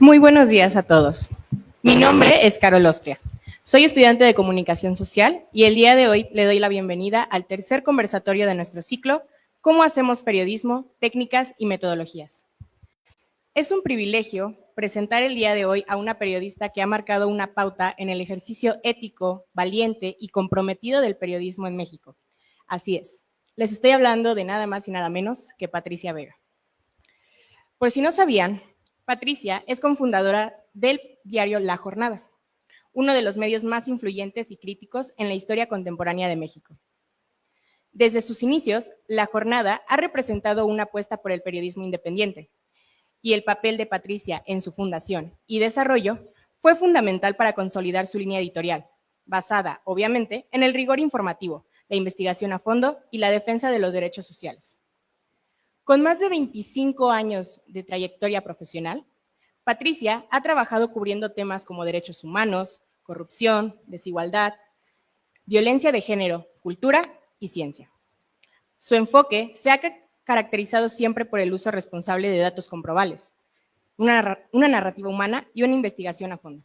Muy buenos días a todos. Mi nombre es Carol Ostria. Soy estudiante de Comunicación Social y el día de hoy le doy la bienvenida al tercer conversatorio de nuestro ciclo, ¿Cómo hacemos periodismo, técnicas y metodologías? Es un privilegio presentar el día de hoy a una periodista que ha marcado una pauta en el ejercicio ético, valiente y comprometido del periodismo en México. Así es, les estoy hablando de nada más y nada menos que Patricia Vega. Por si no sabían, Patricia es cofundadora del diario La Jornada, uno de los medios más influyentes y críticos en la historia contemporánea de México. Desde sus inicios, La Jornada ha representado una apuesta por el periodismo independiente, y el papel de Patricia en su fundación y desarrollo fue fundamental para consolidar su línea editorial, basada, obviamente, en el rigor informativo, la investigación a fondo y la defensa de los derechos sociales. Con más de 25 años de trayectoria profesional, Patricia ha trabajado cubriendo temas como derechos humanos, corrupción, desigualdad, violencia de género, cultura y ciencia. Su enfoque se ha caracterizado siempre por el uso responsable de datos comprobables, una narrativa humana y una investigación a fondo.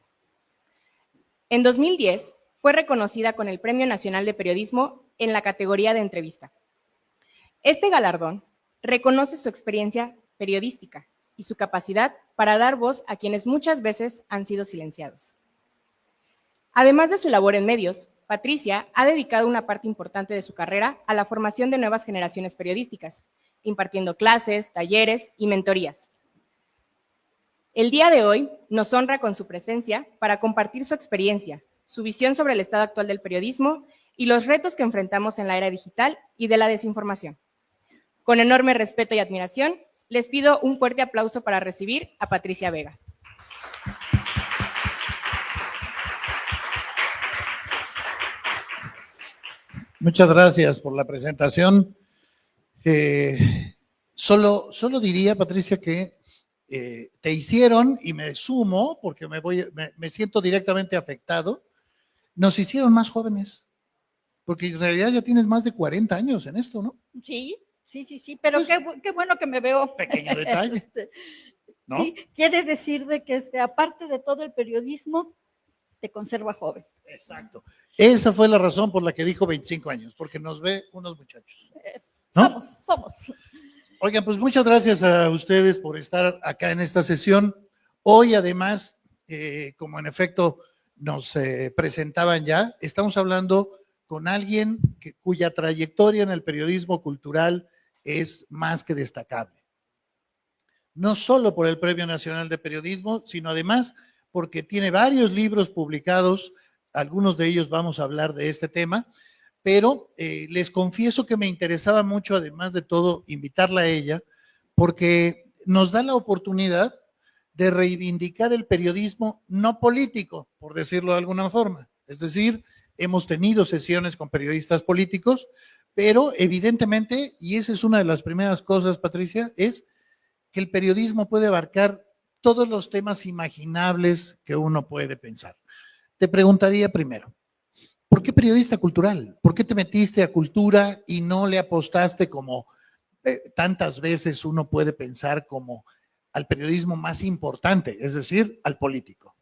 En 2010 fue reconocida con el Premio Nacional de Periodismo en la categoría de entrevista. Este galardón reconoce su experiencia periodística y su capacidad para dar voz a quienes muchas veces han sido silenciados. Además de su labor en medios, Patricia ha dedicado una parte importante de su carrera a la formación de nuevas generaciones periodísticas, impartiendo clases, talleres y mentorías. El día de hoy nos honra con su presencia para compartir su experiencia, su visión sobre el estado actual del periodismo y los retos que enfrentamos en la era digital y de la desinformación. Con enorme respeto y admiración, les pido un fuerte aplauso para recibir a Patricia Vega. Muchas gracias por la presentación. Solo diría, Patricia, que te hicieron, y me sumo porque me siento directamente afectado, nos hicieron más jóvenes, porque en realidad ya tienes más de 40 años en esto, ¿no? Sí, pero pues, qué bueno que me veo. Pequeño detalle, ¿no? Sí, quiere decir de que aparte de todo el periodismo, te conserva joven. Exacto. Esa fue la razón por la que dijo 25 años, porque nos ve unos muchachos, ¿no? Somos. Oigan, pues muchas gracias a ustedes por estar acá en esta sesión. Hoy, además, como en efecto nos presentaban ya, estamos hablando con alguien cuya trayectoria en el periodismo cultural es más que destacable. No solo por el Premio Nacional de Periodismo, sino además porque tiene varios libros publicados, algunos de ellos vamos a hablar de este tema, pero les confieso que me interesaba mucho, además de todo, invitarla a ella, porque nos da la oportunidad de reivindicar el periodismo no político, por decirlo de alguna forma. Es decir, hemos tenido sesiones con periodistas políticos, pero evidentemente, y esa es una de las primeras cosas, Patricia, es que el periodismo puede abarcar todos los temas imaginables que uno puede pensar. Te preguntaría primero, ¿por qué periodista cultural? ¿Por qué te metiste a cultura y no le apostaste como tantas veces uno puede pensar como al periodismo más importante, es decir, al político?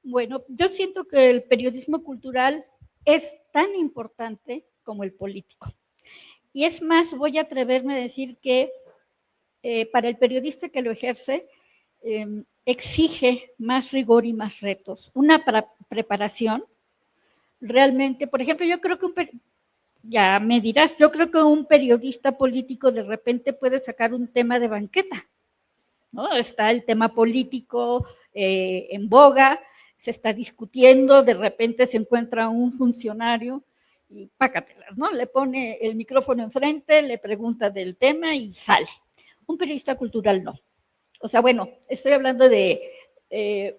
Bueno, yo siento que el periodismo cultural es tan importante como el político. Y es más, voy a atreverme a decir que para el periodista que lo ejerce, exige más rigor y más retos. Una preparación realmente, por ejemplo, yo creo que ya me dirás, yo creo que un periodista político de repente puede sacar un tema de banqueta, ¿no? Está el tema político en boga, se está discutiendo, de repente se encuentra un funcionario y pácatelas, ¿no? Le pone el micrófono enfrente, le pregunta del tema y sale. Un periodista cultural no. O sea, bueno, estoy hablando de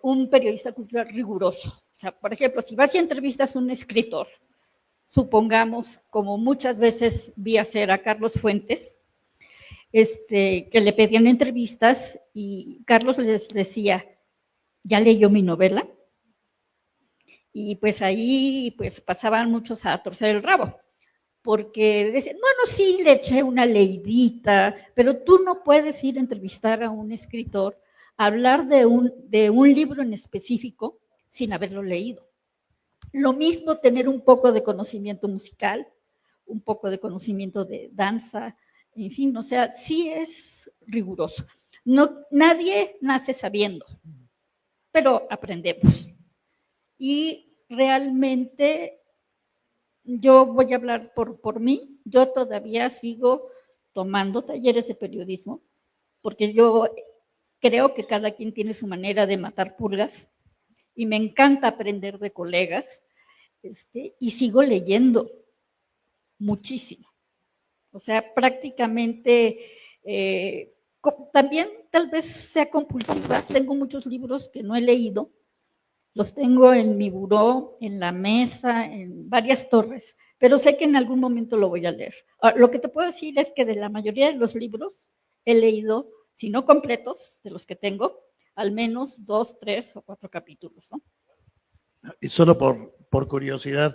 un periodista cultural riguroso. O sea, por ejemplo, si vas y entrevistas a un escritor, supongamos, como muchas veces vi hacer a Carlos Fuentes, que le pedían entrevistas y Carlos les decía, ¿ya leyó mi novela? Y pues ahí pues pasaban muchos a torcer el rabo, porque decían, bueno, sí, le eché una leidita, pero tú no puedes ir a entrevistar a un escritor hablar de un libro en específico sin haberlo leído. Lo mismo tener un poco de conocimiento musical, un poco de conocimiento de danza, en fin, o sea, sí es riguroso. No, nadie nace sabiendo, pero aprendemos. Y realmente yo voy a hablar por mí, yo todavía sigo tomando talleres de periodismo, porque yo creo que cada quien tiene su manera de matar pulgas y me encanta aprender de colegas, y sigo leyendo muchísimo. O sea, prácticamente, también tal vez sea compulsiva, tengo muchos libros que no he leído, los tengo en mi buró, en la mesa, en varias torres, pero sé que en algún momento lo voy a leer. Ahora, lo que te puedo decir es que de la mayoría de los libros he leído, si no completos, de los que tengo, al menos 2, 3 o 4 capítulos, ¿no? Y solo por curiosidad,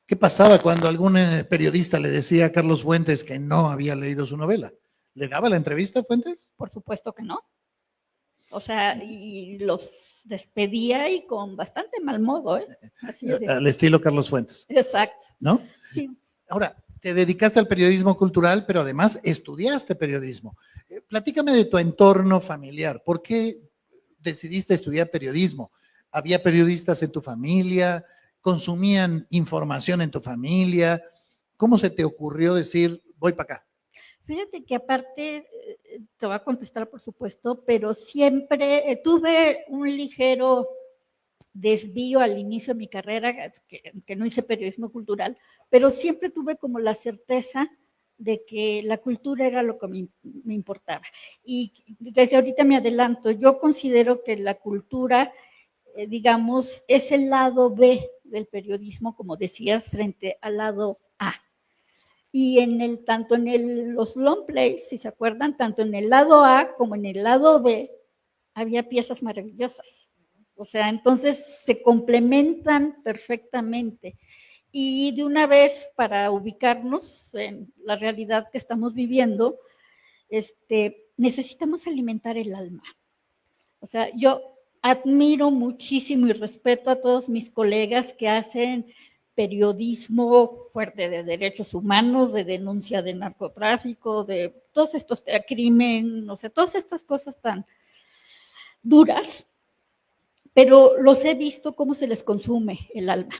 ¿qué pasaba cuando algún periodista le decía a Carlos Fuentes que no había leído su novela? ¿Le daba la entrevista a Fuentes? Por supuesto que no. O sea, y los despedía y con bastante mal modo, ¿eh? Así de... Al estilo Carlos Fuentes. Exacto. ¿No? Sí. Ahora, te dedicaste al periodismo cultural, pero además estudiaste periodismo. Platícame de tu entorno familiar. ¿Por qué decidiste estudiar periodismo? ¿Había periodistas en tu familia? ¿Consumían información en tu familia? ¿Cómo se te ocurrió decir, voy para acá? Fíjate que aparte, te voy a contestar por supuesto, pero siempre tuve un ligero desvío al inicio de mi carrera, que no hice periodismo cultural, pero siempre tuve como la certeza de que la cultura era lo que me importaba. Y desde ahorita me adelanto, yo considero que la cultura, digamos, es el lado B del periodismo, como decías, frente al lado A. Y tanto en los long plays, si se acuerdan, tanto en el lado A como en el lado B, había piezas maravillosas. O sea, entonces se complementan perfectamente. Y de una vez, para ubicarnos en la realidad que estamos viviendo, necesitamos alimentar el alma. O sea, yo admiro muchísimo y respeto a todos mis colegas que hacen periodismo fuerte de derechos humanos, de denuncia de narcotráfico, de todos estos crimen, o sea, todas estas cosas tan duras, pero los he visto cómo se les consume el alma,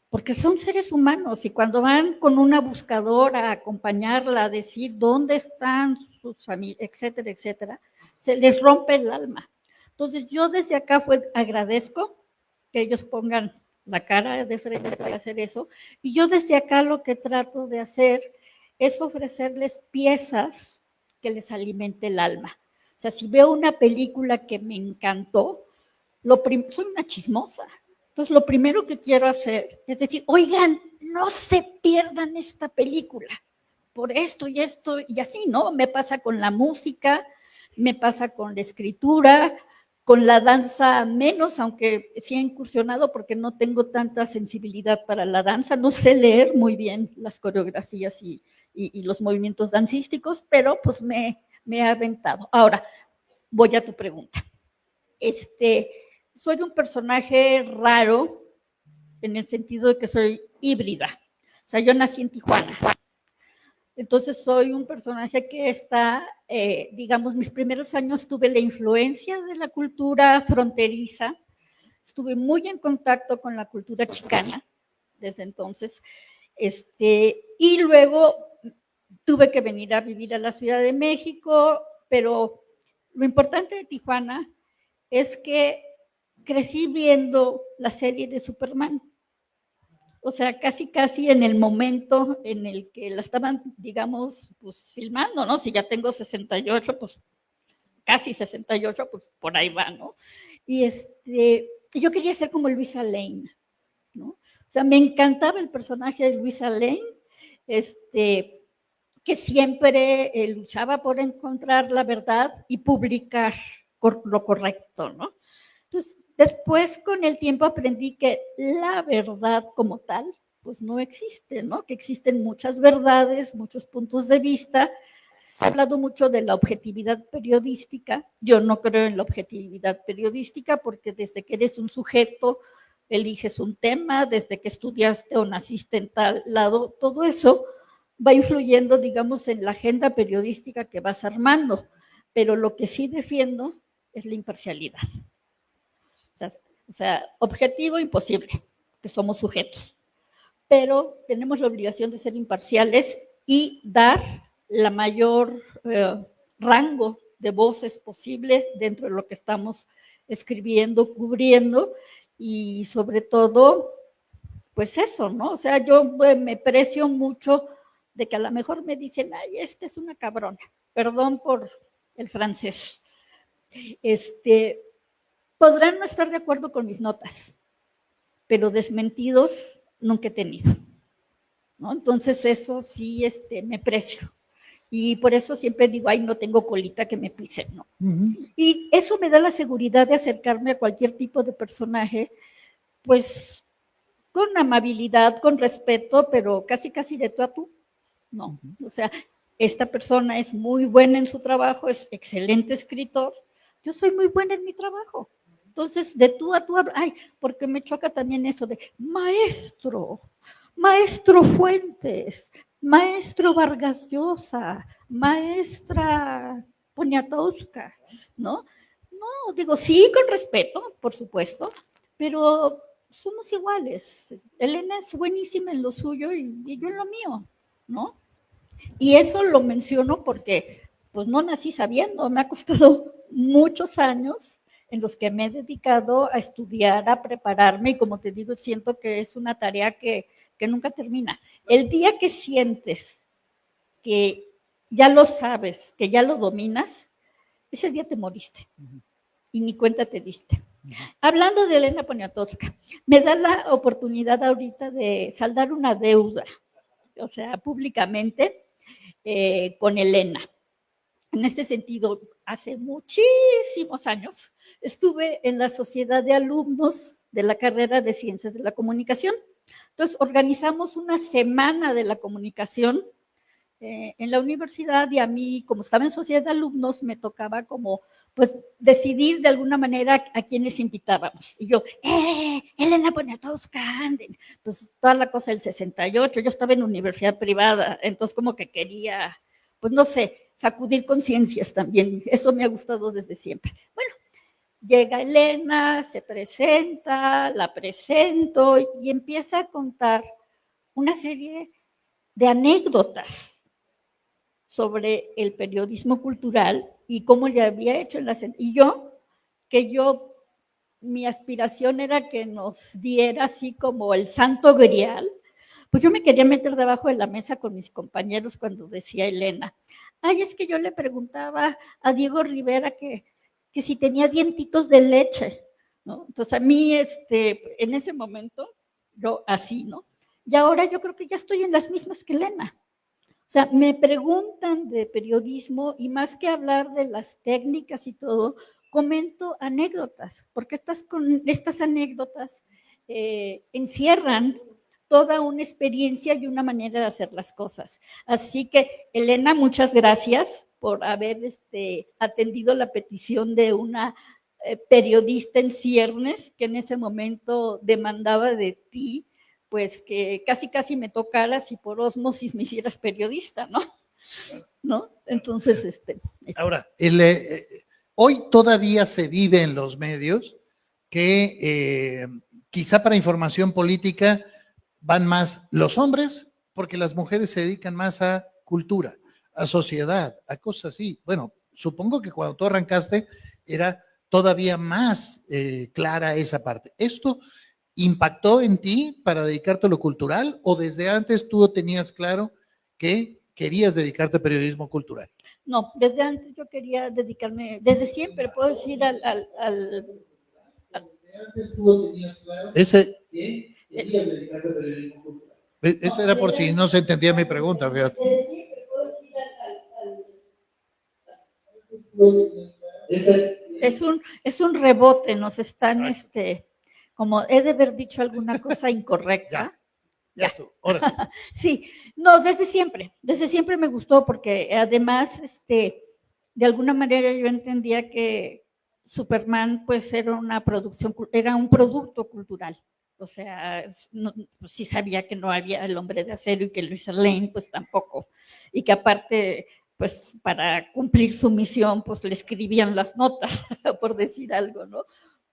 porque son seres humanos y cuando van con una buscadora a acompañarla, a decir dónde están sus familias, etcétera, etcétera, se les rompe el alma. Entonces yo desde acá agradezco que ellos pongan la cara de frente para hacer eso, y yo desde acá lo que trato de hacer es ofrecerles piezas que les alimente el alma. O sea, si veo una película que me encantó, soy una chismosa. Entonces, lo primero que quiero hacer es decir, oigan, no se pierdan esta película por esto y esto, y así, ¿no? Me pasa con la música, me pasa con la escritura, con la danza menos, aunque sí he incursionado porque no tengo tanta sensibilidad para la danza, no sé leer muy bien las coreografías y los movimientos dancísticos, pero pues me he aventado. Ahora, voy a tu pregunta. Soy un personaje raro en el sentido de que soy híbrida. O sea, yo nací en Tijuana. Entonces soy un personaje que está, digamos, mis primeros años tuve la influencia de la cultura fronteriza. Estuve muy en contacto con la cultura chicana desde entonces. Y luego tuve que venir a vivir a la Ciudad de México, pero lo importante de Tijuana es que crecí viendo la serie de Superman. O sea, casi en el momento en el que la estaban, digamos, pues filmando, ¿no? Si ya tengo 68, pues casi 68, pues por ahí va, ¿no? Y yo quería ser como Luisa Lane, ¿no? O sea, me encantaba el personaje de Luisa Lane, que siempre luchaba por encontrar la verdad y publicar lo correcto, ¿no? Entonces, después con el tiempo aprendí que la verdad como tal, pues no existe, ¿no? Que existen muchas verdades, muchos puntos de vista, Se ha hablado mucho de la objetividad periodística. Yo no creo en la objetividad periodística porque desde que eres un sujeto eliges un tema, desde que estudiaste o naciste en tal lado, todo eso va influyendo, digamos, en la agenda periodística que vas armando. Pero lo que sí defiendo es la imparcialidad. O sea, objetivo imposible, que somos sujetos. Pero tenemos la obligación de ser imparciales y dar la mayor rango de voces posible dentro de lo que estamos escribiendo, cubriendo, y sobre todo, pues eso, ¿no? O sea, yo me precio mucho de que a lo mejor me dicen, ay, esta es una cabrona, perdón por el francés. Podrán no estar de acuerdo con mis notas, pero desmentidos nunca he tenido, ¿no? Entonces eso sí, me precio. Y por eso siempre digo, ay, no tengo colita que me pisen, ¿no? Y eso me da la seguridad de acercarme a cualquier tipo de personaje, pues con amabilidad, con respeto, pero casi de tú a tú, ¿no? O sea, esta persona es muy buena en su trabajo, es excelente escritor, yo soy muy buena en mi trabajo. Entonces, de tú a tú, ay, porque me choca también eso de maestro Fuentes, maestro Vargas Llosa, maestra Poniatowska, ¿no? No, digo, sí, con respeto, por supuesto, pero somos iguales. Elena es buenísima en lo suyo y yo en lo mío, ¿no? Y eso lo menciono porque, pues, no nací sabiendo, me ha costado muchos años en los que me he dedicado a estudiar, a prepararme, y como te digo, siento que es una tarea que nunca termina. El día que sientes que ya lo sabes, que ya lo dominas, ese día te moriste y ni cuenta te diste. Hablando de Elena Poniatowska, me da la oportunidad ahorita de saldar una deuda, o sea, públicamente, con Elena. En este sentido, hace muchísimos años estuve en la sociedad de alumnos de la carrera de Ciencias de la Comunicación. Entonces, organizamos una semana de la comunicación en la universidad, y a mí, como estaba en sociedad de alumnos, me tocaba como, pues, decidir de alguna manera a quienes invitábamos. Y yo, Elena Poniatowska, anden. Pues toda la cosa del 68, yo estaba en universidad privada, entonces como que quería, pues no sé, sacudir conciencias también. Eso me ha gustado desde siempre. Bueno, llega Elena, se presenta, la presento y empieza a contar una serie de anécdotas sobre el periodismo cultural y cómo le había hecho en la... Y mi aspiración era que nos diera así como el santo grial, pues yo me quería meter debajo de la mesa con mis compañeros cuando decía Elena, ay, es que yo le preguntaba a Diego Rivera que si tenía dientitos de leche, ¿no? Entonces a mí, en ese momento, yo así, ¿no? Y ahora yo creo que ya estoy en las mismas que Elena. O sea, me preguntan de periodismo y más que hablar de las técnicas y todo, comento anécdotas, porque estas anécdotas encierran toda una experiencia y una manera de hacer las cosas. Así que, Elena, muchas gracias por haber atendido la petición de una periodista en ciernes que en ese momento demandaba de ti, pues que casi me tocaras y por ósmosis me hicieras periodista, ¿no? ¿No? Entonces, Ahora, hoy todavía se vive en los medios que quizá para información política van más los hombres, porque las mujeres se dedican más a cultura, a sociedad, a cosas así. Bueno, supongo que cuando tú arrancaste era todavía más clara esa parte. ¿Esto impactó en ti para dedicarte a lo cultural o desde antes tú tenías claro que querías dedicarte a periodismo cultural? No, desde antes yo quería dedicarme, desde siempre, puedo decir Desde antes tú tenías claro que querías dedicarte a periodismo cultural. Eso era por si no se entendía mi pregunta, fíjate. Desde siempre puedo decir es un rebote, nos están, como he de haber dicho alguna cosa incorrecta, Ya estuvo, ahora sí. Sí, no, desde siempre me gustó porque además, de alguna manera yo entendía que Superman pues era una producción, era un producto cultural. O sea, pues sí sabía que no había el Hombre de Acero y que Luis Lane pues tampoco. Y que aparte, pues para cumplir su misión pues le escribían las notas, por decir algo, ¿no?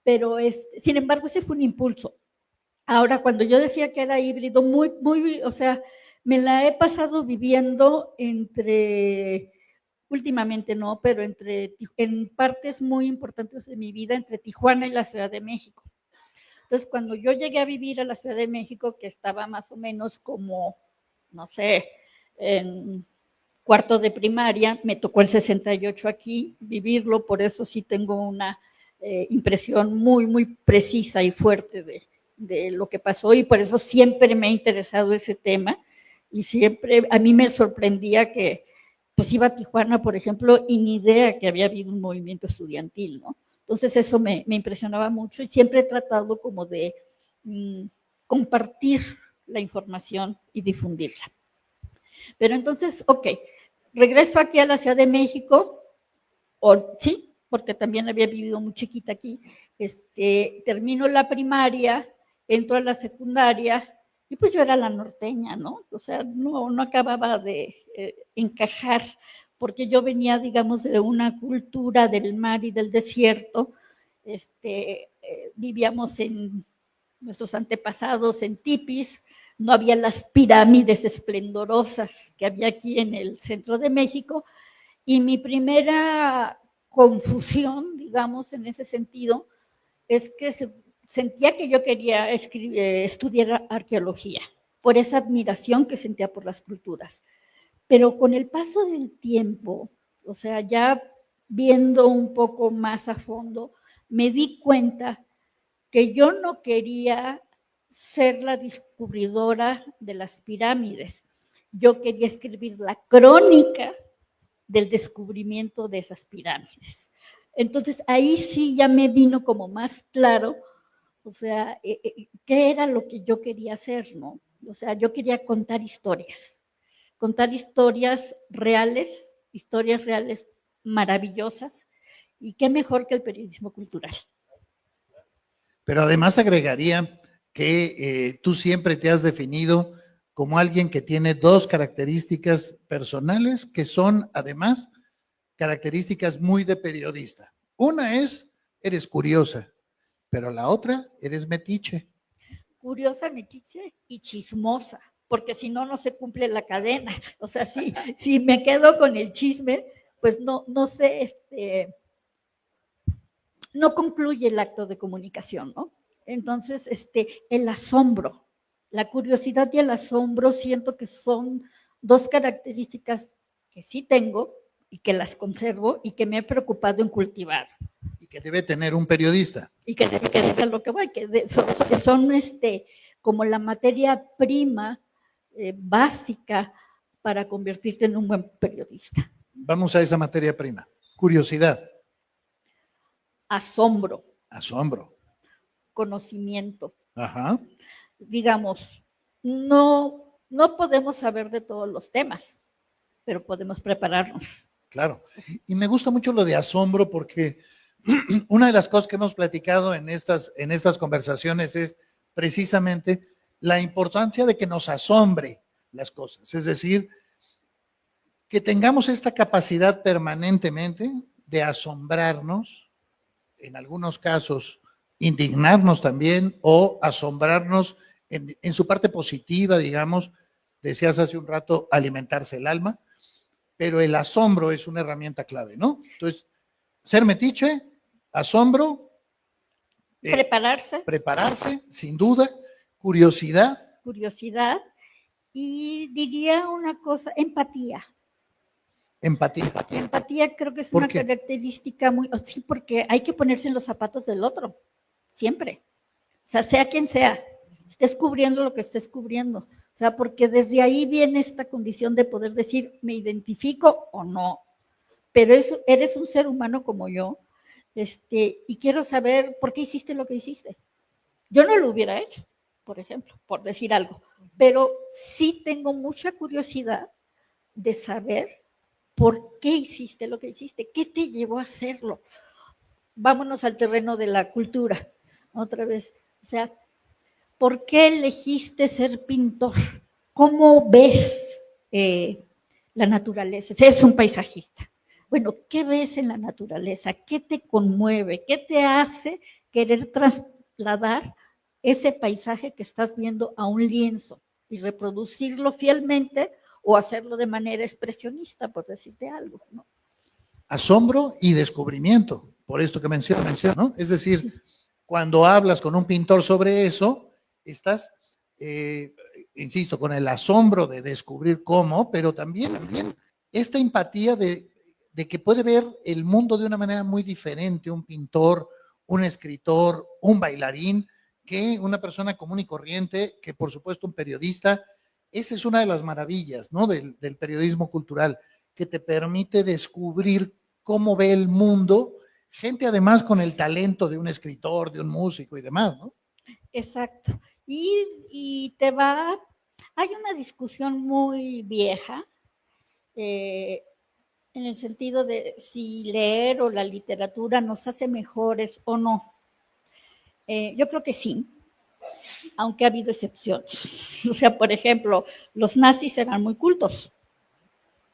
Pero sin embargo ese fue un impulso. Ahora, cuando yo decía que era híbrido, o sea, me la he pasado viviendo últimamente no, pero en partes muy importantes de mi vida, entre Tijuana y la Ciudad de México. Entonces, cuando yo llegué a vivir a la Ciudad de México, que estaba más o menos como, no sé, en cuarto de primaria, me tocó el 68 aquí, vivirlo, por eso sí tengo una impresión muy precisa y fuerte de lo que pasó y por eso siempre me ha interesado ese tema y siempre a mí me sorprendía que pues iba a Tijuana, por ejemplo, y ni idea que había habido un movimiento estudiantil, ¿no? Entonces eso me impresionaba mucho y siempre he tratado como de compartir la información y difundirla. Pero entonces, ok, regreso aquí a la Ciudad de México, sí, porque también había vivido muy chiquita aquí, termino la primaria, entro a la secundaria, y pues yo era la norteña, ¿no? O sea, no acababa de encajar, porque yo venía, digamos, de una cultura del mar y del desierto, vivíamos nuestros antepasados en tipis, no había las pirámides esplendorosas que había aquí en el centro de México, y mi primera confusión, digamos, en ese sentido, es que sentía que yo quería estudiar arqueología, por esa admiración que sentía por las culturas. Pero con el paso del tiempo, o sea, ya viendo un poco más a fondo, me di cuenta que yo no quería ser la descubridora de las pirámides. Yo quería escribir la crónica del descubrimiento de esas pirámides. Entonces ahí sí ya me vino como más claro, o sea, qué era lo que yo quería hacer, ¿no? O sea, yo quería contar historias reales maravillosas, y qué mejor que el periodismo cultural. Pero además agregaría que tú siempre te has definido como alguien que tiene dos características personales que son además características muy de periodista. Una es, eres curiosa, pero la otra, eres metiche. Curiosa, metiche y chismosa, porque si no, no se cumple la cadena. O sea, si me quedo con el chisme, pues no sé, no concluye el acto de comunicación, ¿no? Entonces, el asombro, la curiosidad y el asombro siento que son dos características que sí tengo y que las conservo y que me he preocupado en cultivar. Y que debe tener un periodista. Y que es a lo que voy, que son como la materia prima básica para convertirte en un buen periodista. Vamos a esa materia prima. Curiosidad. Asombro. Asombro. Conocimiento. Ajá. Digamos, no podemos saber de todos los temas, pero podemos prepararnos. Claro. Y me gusta mucho lo de asombro porque una de las cosas que hemos platicado en estas conversaciones es precisamente la importancia de que nos asombre las cosas. Es decir, que tengamos esta capacidad permanentemente de asombrarnos, en algunos casos indignarnos también o asombrarnos en su parte positiva, digamos, decías hace un rato, alimentarse el alma, pero el asombro es una herramienta clave, ¿no? Entonces, ser metiche, asombro, prepararse, sin duda, curiosidad. Curiosidad y diría una cosa, empatía. Empatía. Empatía creo que es una característica muy, sí, porque hay que ponerse en los zapatos del otro, siempre. O sea quien sea, estés cubriendo lo que estés cubriendo. O sea, porque desde ahí viene esta condición de poder decir, me identifico o no, pero eres un ser humano como yo, y quiero saber por qué hiciste lo que hiciste. Yo no lo hubiera hecho, por ejemplo, por decir algo, pero sí tengo mucha curiosidad de saber por qué hiciste lo que hiciste, qué te llevó a hacerlo. Vámonos al terreno de la cultura, otra vez. O sea, ¿por qué elegiste ser pintor? ¿Cómo ves la naturaleza? Eres un paisajista. Bueno, ¿qué ves en la naturaleza? ¿Qué te conmueve? ¿Qué te hace querer trasladar ese paisaje que estás viendo a un lienzo y reproducirlo fielmente o hacerlo de manera expresionista, por decirte algo, ¿no? Asombro y descubrimiento, por esto que menciono, ¿no? Es decir, cuando hablas con un pintor sobre eso, estás, insisto, con el asombro de descubrir cómo, pero también esta empatía de que puede ver el mundo de una manera muy diferente, un pintor, un escritor, un bailarín, que una persona común y corriente, que por supuesto un periodista. Esa es una de las maravillas, ¿no? del periodismo cultural, que te permite descubrir cómo ve el mundo, gente además con el talento de un escritor, de un músico y demás, ¿no? Exacto. Y hay una discusión muy vieja en el sentido de si leer o la literatura nos hace mejores o no. Yo creo que sí, aunque ha habido excepciones. O sea, por ejemplo, los nazis eran muy cultos.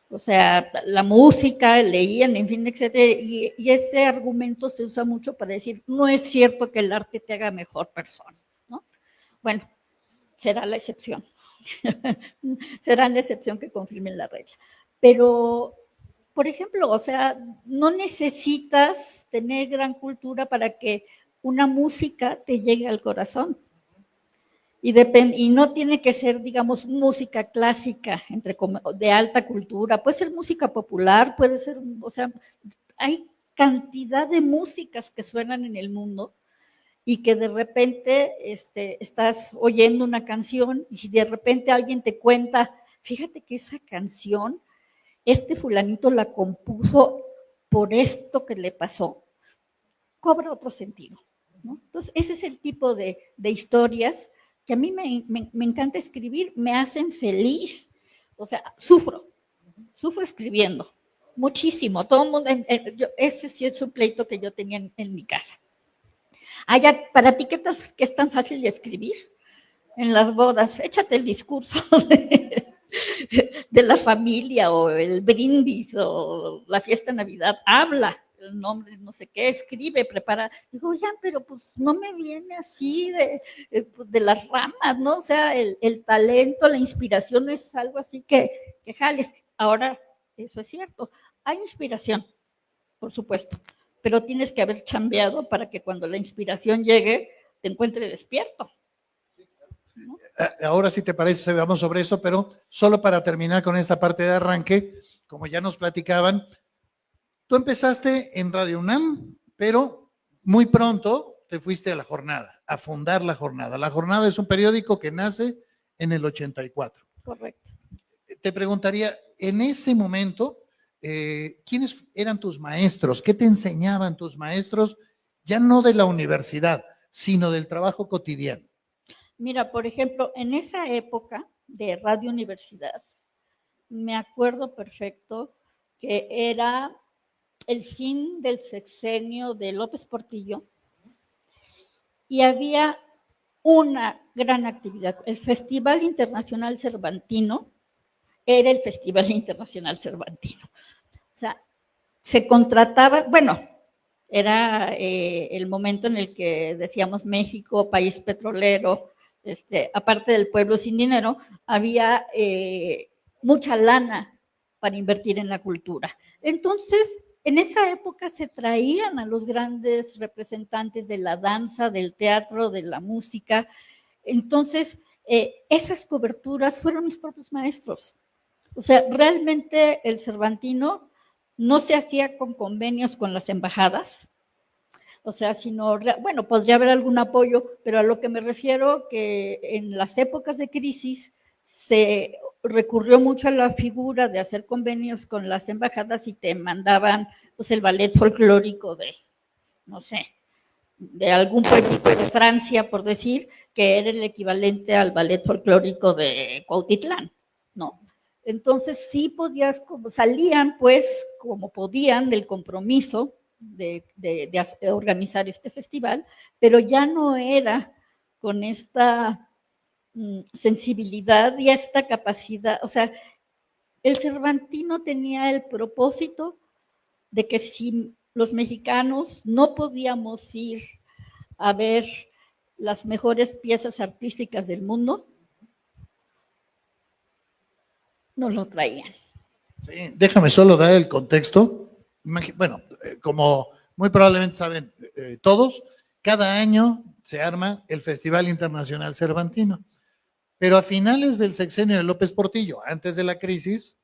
O sea, la música, leían, en fin, etcétera. Y ese argumento se usa mucho para decir, no es cierto que el arte te haga mejor persona, ¿no? Bueno, será la excepción. Será la excepción que confirmen la regla. Pero, por ejemplo, o sea, no necesitas tener gran cultura para que una música te llegue al corazón. Y no tiene que ser, digamos, música clásica, de alta cultura, puede ser música popular, puede ser, o sea, hay cantidad de músicas que suenan en el mundo y que de repente estás oyendo una canción y si de repente alguien te cuenta, fíjate que esa canción, fulanito la compuso por esto que le pasó, cobra otro sentido, ¿no? Entonces, ese es el tipo de historias que a mí me encanta escribir, me hacen feliz, o sea, sufro escribiendo, muchísimo, todo el mundo, ese sí es un pleito que yo tenía en mi casa. Para ti, ¿qué es tan fácil de escribir? En las bodas, échate el discurso de la familia o el brindis o la fiesta de Navidad, habla el nombre, no sé qué, escribe, prepara. Digo, ya, pero pues no me viene así de las ramas, ¿no? O sea, el talento, la inspiración es algo así que jales. Ahora, eso es cierto, hay inspiración, por supuesto, pero tienes que haber chambeado para que cuando la inspiración llegue, te encuentre despierto. ¿No? Ahora, si te parece, vamos sobre eso, pero solo para terminar con esta parte de arranque, como ya nos platicaban, tú empezaste en Radio UNAM, pero muy pronto te fuiste a La Jornada, a fundar La Jornada. La Jornada es un periódico que nace en el 84. Correcto. Te preguntaría, en ese momento, ¿quiénes eran tus maestros? ¿Qué te enseñaban tus maestros? Ya no de la universidad, sino del trabajo cotidiano. Mira, por ejemplo, en esa época de Radio Universidad, me acuerdo perfecto que era el fin del sexenio de López Portillo y había una gran actividad. El Festival Internacional Cervantino era el Festival Internacional Cervantino. O sea, se contrataba, bueno, era el momento en el que decíamos México, país petrolero, aparte del pueblo sin dinero, había mucha lana para invertir en la cultura. Entonces, en esa época se traían a los grandes representantes de la danza, del teatro, de la música. Entonces, esas coberturas fueron mis propios maestros. O sea, realmente el Cervantino no se hacía con convenios con las embajadas, o sea, sino, bueno, podría haber algún apoyo, pero a lo que me refiero que en las épocas de crisis se recurrió mucho a la figura de hacer convenios con las embajadas y te mandaban pues el ballet folclórico de, no sé, de algún pueblito de Francia, por decir, que era el equivalente al ballet folclórico de Cuautitlán, ¿no? Entonces sí podías, como salían pues como podían del compromiso de organizar este festival, pero ya no era con esta sensibilidad y esta capacidad, o sea, el Cervantino tenía el propósito de que si los mexicanos no podíamos ir a ver las mejores piezas artísticas del mundo, nos lo traían. Sí, déjame solo dar el contexto. Bueno, como muy probablemente saben todos, cada año se arma el Festival Internacional Cervantino. Pero a finales del sexenio de López Portillo, antes de la crisis,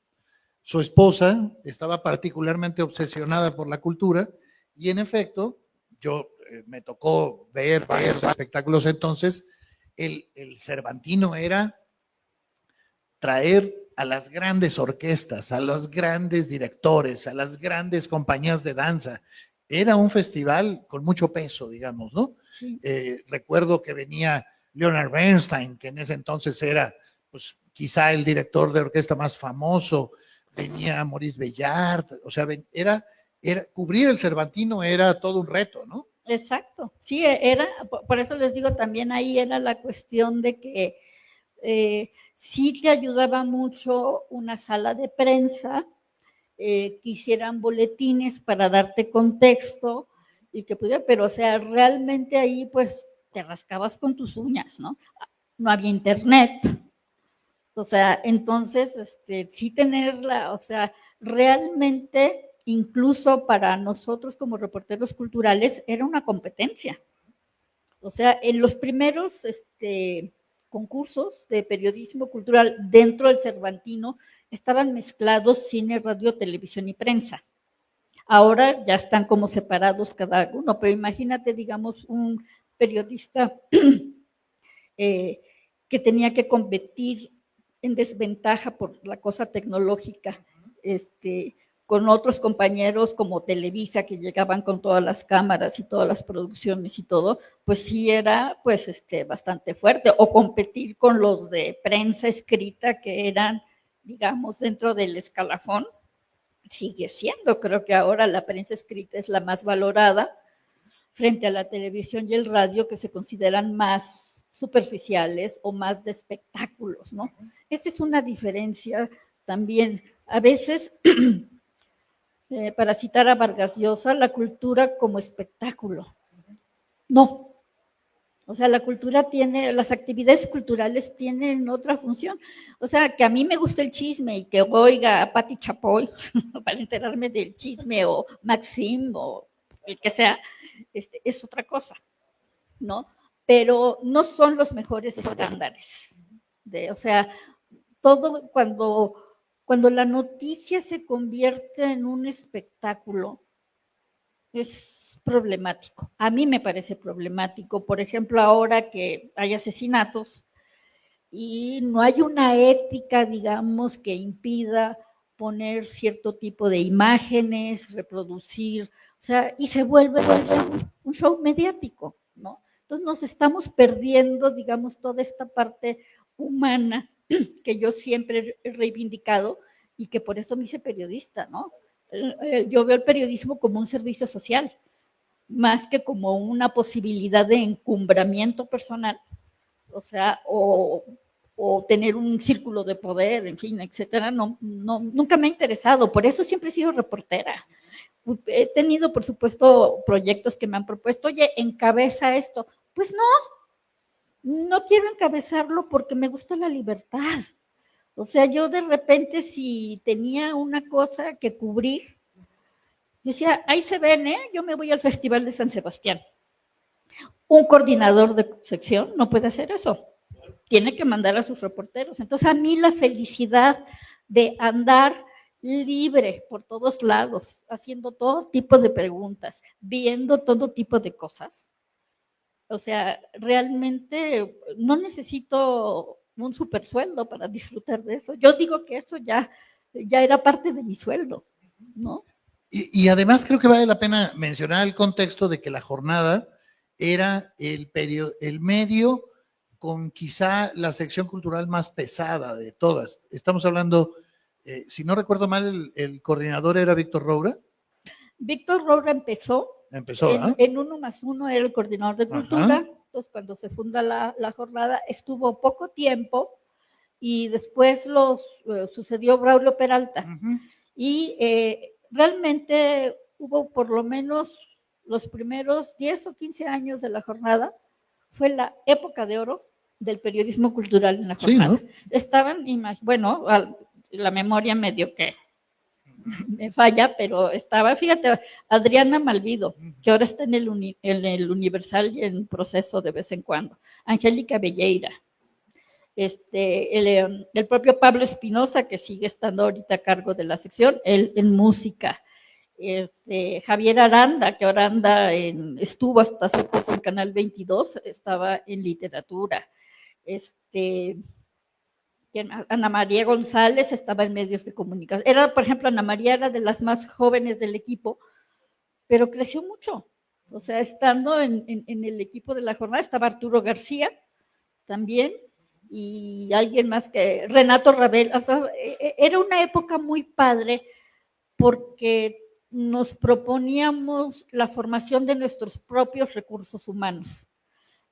su esposa estaba particularmente obsesionada por la cultura y en efecto, yo me tocó ver varios espectáculos entonces, el Cervantino era traer a las grandes orquestas, a los grandes directores, a las grandes compañías de danza. Era un festival con mucho peso, digamos, ¿no? Sí. Recuerdo que venía Leonard Bernstein, que en ese entonces era, pues, quizá el director de orquesta más famoso, venía Maurice Bellard, o sea, era cubrir el Cervantino era todo un reto, ¿no? Exacto, sí, era, por eso les digo, también ahí era la cuestión de que sí te ayudaba mucho una sala de prensa, que hicieran boletines para darte contexto y que pudiera, pero o sea, realmente ahí pues te rascabas con tus uñas, ¿no? No había internet, o sea, entonces sí tenerla, o sea, realmente incluso para nosotros como reporteros culturales era una competencia. O sea, en los primeros concursos de periodismo cultural dentro del Cervantino estaban mezclados cine, radio, televisión y prensa. Ahora ya están como separados cada uno, pero imagínate, digamos, un periodista que tenía que competir en desventaja por la cosa tecnológica, con otros compañeros como Televisa, que llegaban con todas las cámaras y todas las producciones y todo, pues sí era pues bastante fuerte, o competir con los de prensa escrita que eran, digamos, dentro del escalafón, sigue siendo, creo que ahora la prensa escrita es la más valorada frente a la televisión y el radio, que se consideran más superficiales o más de espectáculos, ¿no? Esa es una diferencia también. A veces, para citar a Vargas Llosa, la cultura como espectáculo. No. O sea, la cultura tiene, las actividades culturales tienen otra función. O sea, que a mí me gusta el chisme y que oiga a Pati Chapoy para enterarme del chisme, o Maxim, o el que sea, es otra cosa, ¿no? Pero no son los mejores estándares. O sea, todo cuando la noticia se convierte en un espectáculo, es problemático. A mí me parece problemático. Por ejemplo, ahora que hay asesinatos y no hay una ética, digamos, que impida poner cierto tipo de imágenes, reproducir, o sea, y se vuelve un show mediático, ¿no? Entonces nos estamos perdiendo, digamos, toda esta parte humana que yo siempre he reivindicado y que por eso me hice periodista, ¿no? Yo veo el periodismo como un servicio social, más que como una posibilidad de encumbramiento personal, o sea, o tener un círculo de poder, en fin, etcétera. No, nunca me ha interesado, por eso siempre he sido reportera. He tenido, por supuesto, proyectos que me han propuesto, oye, encabeza esto. Pues no quiero encabezarlo porque me gusta la libertad. O sea, yo de repente, si tenía una cosa que cubrir, decía, ahí se ven, yo me voy al Festival de San Sebastián. Un coordinador de sección no puede hacer eso. Tiene que mandar a sus reporteros. Entonces, a mí la felicidad de andar libre por todos lados, haciendo todo tipo de preguntas, viendo todo tipo de cosas. O sea, realmente no necesito un super sueldo para disfrutar de eso. Yo digo que eso ya era parte de mi sueldo, ¿no? Y además creo que vale la pena mencionar el contexto de que la jornada era el medio con quizá la sección cultural más pesada de todas. Estamos hablando, si no recuerdo mal, el coordinador era Víctor Roura. Víctor Roura empezó ¿Ah? en 1+1, era el coordinador de cultura. Ajá. Entonces, cuando se funda la jornada, estuvo poco tiempo y después sucedió Braulio Peralta. Uh-huh. Y realmente hubo por lo menos los primeros 10 o 15 años de la jornada, fue la época de oro del periodismo cultural en la jornada. Sí, ¿no? Estaban, bueno, la memoria medio que me falla, pero estaba, fíjate, Adriana Malvido, que ahora está en el Universal y en proceso de vez en cuando, Angélica Belleira, el propio Pablo Espinosa, que sigue estando ahorita a cargo de la sección, él en música, Javier Aranda, que ahora estuvo hasta hace poco en Canal 22, estaba en literatura, Ana María González estaba en medios de comunicación. Por ejemplo, Ana María era de las más jóvenes del equipo, pero creció mucho. O sea, estando en el equipo de la jornada, estaba Arturo García también, y alguien más que Renato Rabel. O sea, era una época muy padre porque nos proponíamos la formación de nuestros propios recursos humanos.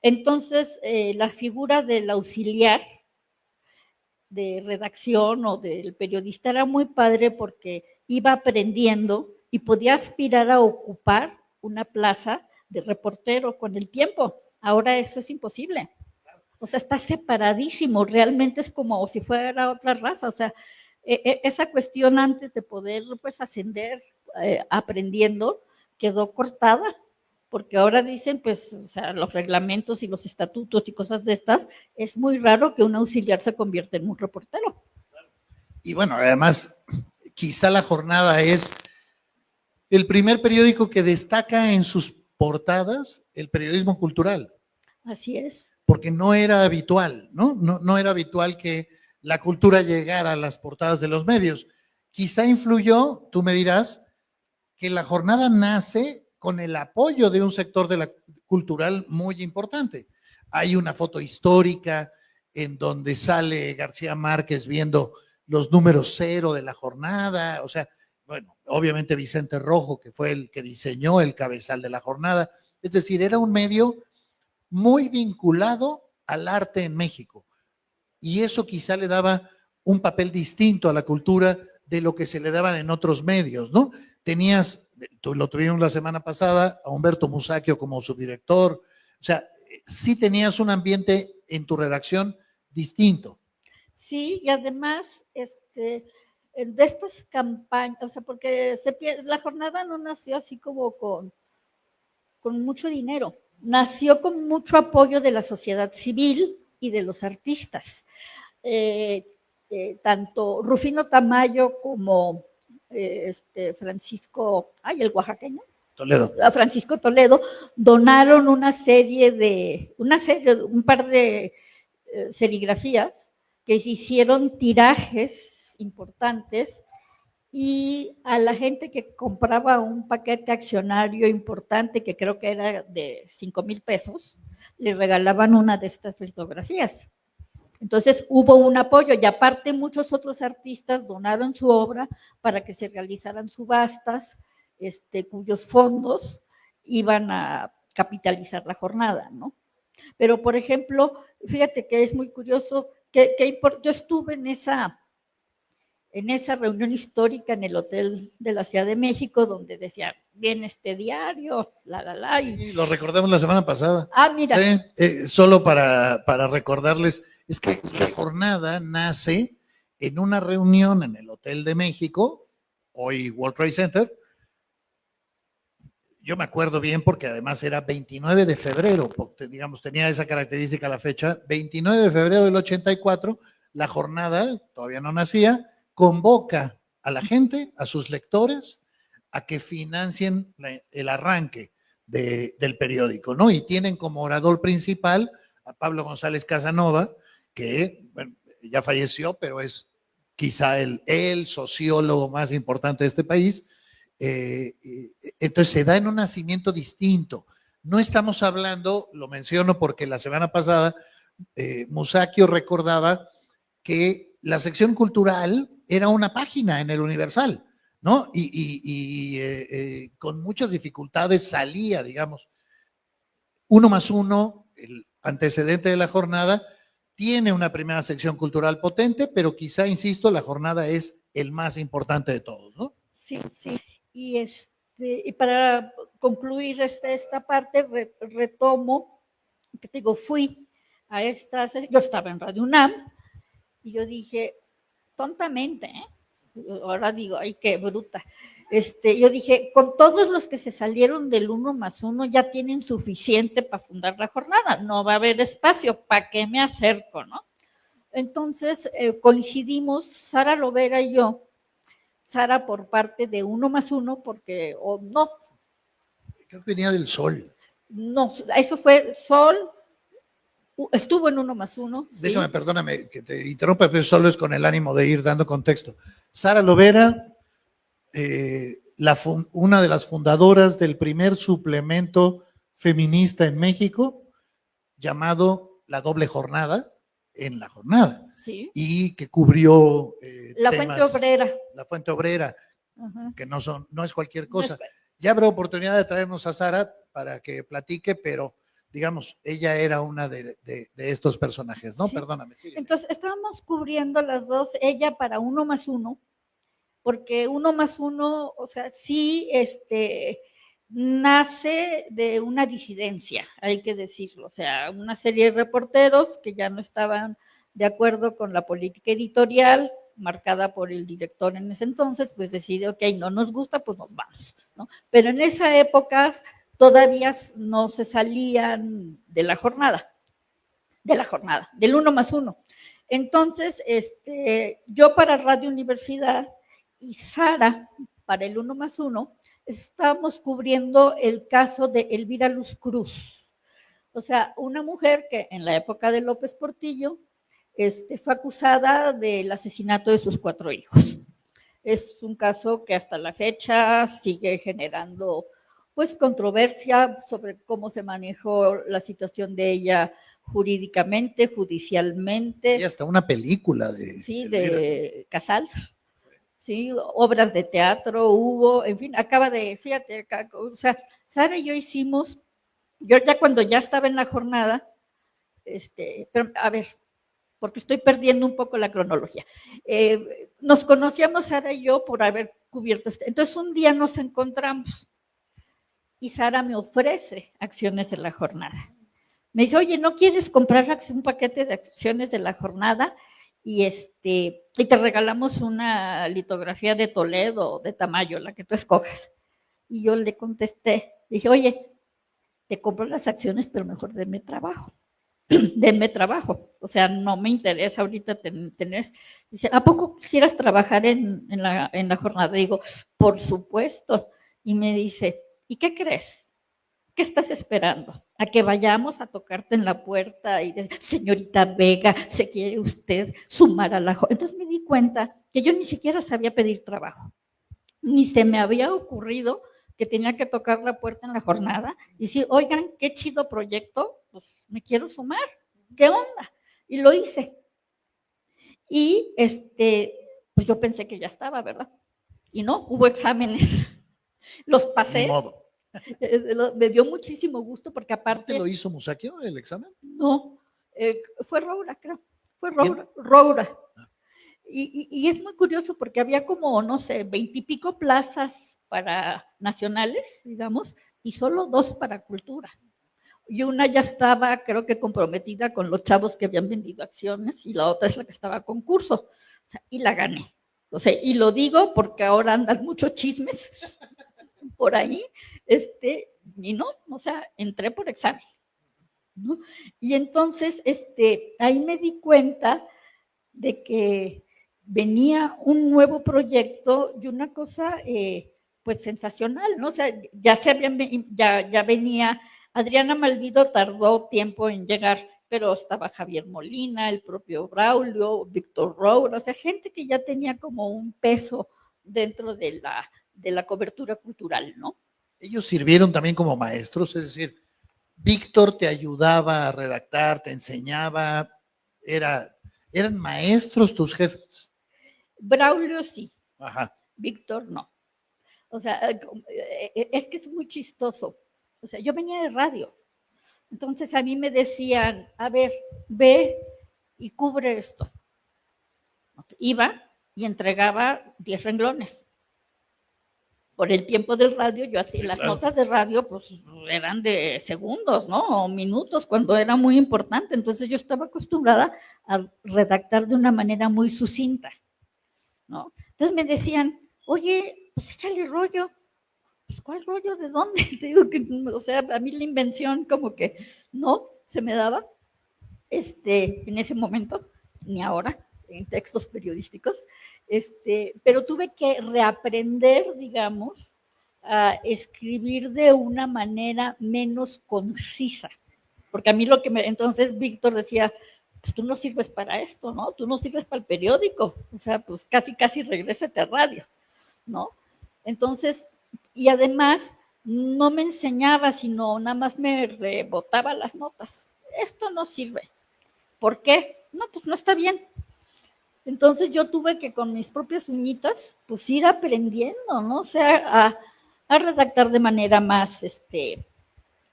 Entonces, la figura del auxiliar de redacción o del periodista era muy padre porque iba aprendiendo y podía aspirar a ocupar una plaza de reportero con el tiempo. Ahora eso es imposible. O sea, está separadísimo, realmente es como si fuera otra raza. O sea, esa cuestión antes de poder pues ascender aprendiendo quedó cortada, porque ahora dicen, pues, o sea, los reglamentos y los estatutos y cosas de estas, es muy raro que un auxiliar se convierta en un reportero. Y bueno, además, quizá la jornada es el primer periódico que destaca en sus portadas el periodismo cultural. Así es. Porque no era habitual, ¿no? No era habitual que la cultura llegara a las portadas de los medios. Quizá influyó, tú me dirás, que la jornada nace con el apoyo de un sector de la cultural muy importante. Hay una foto histórica en donde sale García Márquez viendo los números 0 de la jornada, o sea, bueno, obviamente Vicente Rojo, que fue el que diseñó el cabezal de la jornada, es decir, era un medio muy vinculado al arte en México, y eso quizá le daba un papel distinto a la cultura de lo que se le daban en otros medios, ¿no? Tenías, lo tuvimos la semana pasada, a Humberto Musacchio como subdirector, o sea, sí tenías un ambiente en tu redacción distinto. Sí, y además, de estas campañas, o sea, porque la jornada no nació así como con mucho dinero, nació con mucho apoyo de la sociedad civil y de los artistas. Tanto Rufino Tamayo como Francisco, el oaxaqueño, Toledo. Francisco Toledo, donaron un par de serigrafías que se hicieron tirajes importantes, y a la gente que compraba un paquete accionario importante, que creo que era de 5,000 pesos, le regalaban una de estas litografías. Entonces hubo un apoyo, y aparte muchos otros artistas donaron su obra para que se realizaran subastas, cuyos fondos iban a capitalizar la jornada, ¿no? Pero, por ejemplo, fíjate que es muy curioso, yo estuve en esa reunión histórica en el Hotel de la Ciudad de México, donde decía, viene este diario, y lo recordamos la semana pasada. Mira. Sí, solo para recordarles, es que esta jornada nace en una reunión en el Hotel de México, hoy World Trade Center. Yo me acuerdo bien porque además era 29 de febrero, porque, digamos, tenía esa característica la fecha, 29 de febrero del 84, la jornada, todavía no nacía, convoca a la gente, a sus lectores, a que financien el arranque del periódico, ¿no? Y tienen como orador principal a Pablo González Casanova, que bueno, ya falleció, pero es quizá el sociólogo más importante de este país. Entonces se da en un nacimiento distinto, No estamos hablando, lo menciono porque la semana pasada Musacchio recordaba que la sección cultural era una página en el Universal, ¿no? Con muchas dificultades salía, digamos. 1+1, el antecedente de la jornada, tiene una primera sección cultural potente, pero quizá, insisto, la jornada es el más importante de todos, ¿no? Sí, sí. Y para concluir esta parte, retomo, que te digo, fui a yo estaba en Radio UNAM, y yo dije, tontamente, ahora digo, ay, qué bruta. Yo dije, con todos los que se salieron del 1+1 ya tienen suficiente para fundar la jornada, no va a haber espacio, ¿para qué me acerco, no? Entonces coincidimos, Sara Lovera y yo, Sara por parte de 1+1, porque, o no. Creo que venía del Sol. No, eso fue Sol, estuvo en 1+1. Déjame, sí. Perdóname que te interrumpa, pero solo es con el ánimo de ir dando contexto. Sara Lovera, una de las fundadoras del primer suplemento feminista en México, llamado La Doble Jornada, en la jornada, Sí. y que cubrió La Fuente Obrera. La Fuente Obrera, Ajá. que no es cualquier cosa. No es... Ya habrá oportunidad de traernos a Sara para que platique, pero digamos, ella era una de estos personajes, ¿no? Sí. Perdóname. Síguete. Entonces, estábamos cubriendo las dos, ella para 1+1, porque 1+1, o sea, sí, nace de una disidencia, hay que decirlo, o sea, una serie de reporteros que ya no estaban de acuerdo con la política editorial marcada por el director en ese entonces, pues decide, ok, no nos gusta, pues nos vamos, ¿no? Pero en esa época todavía no se salían de la jornada, del 1+1. Entonces, yo para Radio Universidad y Sara para el 1+1, estábamos cubriendo el caso de Elvira Luz Cruz. O sea, una mujer que en la época de López Portillo fue acusada del asesinato de sus 4 hijos. Es un caso que hasta la fecha sigue generando pues controversia sobre cómo se manejó la situación de ella jurídicamente, judicialmente. Y hasta una película de... Sí, de Casals. Sí, obras de teatro hubo, en fin, fíjate, o sea, Sara y yo hicimos, yo ya cuando ya estaba en la jornada, pero a ver, porque estoy perdiendo un poco la cronología. Nos conocíamos Sara y yo por haber cubierto Entonces un día nos encontramos y Sara me ofrece acciones de la jornada. Me dice, oye, ¿no quieres comprar un paquete de acciones de la jornada? Y te regalamos una litografía de Toledo, de Tamayo, la que tú escojas. Y yo le contesté, dije, oye, te compro las acciones, pero mejor denme trabajo. Denme trabajo. O sea, no me interesa ahorita tener. Dice, ¿a poco quisieras trabajar en la jornada? Digo, por supuesto. Y me dice, ¿y qué crees? ¿Qué estás esperando? ¿A que vayamos a tocarte en la puerta y decir, señorita Vega, ¿se quiere usted sumar a la jornada? Entonces me di cuenta que yo ni siquiera sabía pedir trabajo. Ni se me había ocurrido que tenía que tocar la puerta en la jornada y decir, oigan, qué chido proyecto, pues me quiero sumar, ¿qué onda? Y lo hice. Y pues yo pensé que ya estaba, ¿verdad? Y no, hubo exámenes. Los pasé. Ni modo. Me dio muchísimo gusto porque aparte... ¿Te lo hizo Musacchio el examen? No, fue Roura, creo. Fue Roura. Y es muy curioso porque había como, no sé, 20 y pico plazas para nacionales, digamos, y solo 2 para cultura. Y una ya estaba, creo que comprometida con los chavos que habían vendido acciones y la otra es la que estaba a concurso. O sea, y la gané. O sea, y lo digo porque ahora andan muchos chismes por ahí, y no, o sea, entré por examen, ¿no? Y entonces, ahí me di cuenta de que venía un nuevo proyecto y una cosa, pues, sensacional, ¿no? O sea, ya venía, Adriana Malvido tardó tiempo en llegar, pero estaba Javier Molina, el propio Braulio, Víctor Roura, o sea, gente que ya tenía como un peso dentro de la cobertura cultural, ¿no? Ellos sirvieron también como maestros, es decir, Víctor te ayudaba a redactar, te enseñaba, ¿eran maestros tus jefes? Braulio sí, Ajá. Víctor no. O sea, es que es muy chistoso. O sea, yo venía de radio. Entonces a mí me decían, a ver, ve y cubre esto. Iba y entregaba 10 renglones. Por el tiempo del radio, yo hacía las notas de radio, pues eran de segundos, ¿no? O minutos, cuando era muy importante. Entonces yo estaba acostumbrada a redactar de una manera muy sucinta, ¿no? Entonces me decían, oye, pues échale rollo. Pues, ¿cuál rollo? ¿De dónde? Te digo que, o sea, a mí la invención como que no se me daba en ese momento, ni ahora, en textos periodísticos, pero tuve que reaprender, digamos, a escribir de una manera menos concisa, porque a mí lo que entonces Víctor decía, pues tú no sirves para esto, ¿no? Tú no sirves para el periódico, o sea, pues casi regrésate a radio, ¿no? Entonces, y además no me enseñaba, sino nada más me rebotaba las notas. Esto no sirve. ¿Por qué? No, pues no está bien. Entonces yo tuve que con mis propias uñitas, pues ir aprendiendo, ¿no? O sea, a redactar de manera más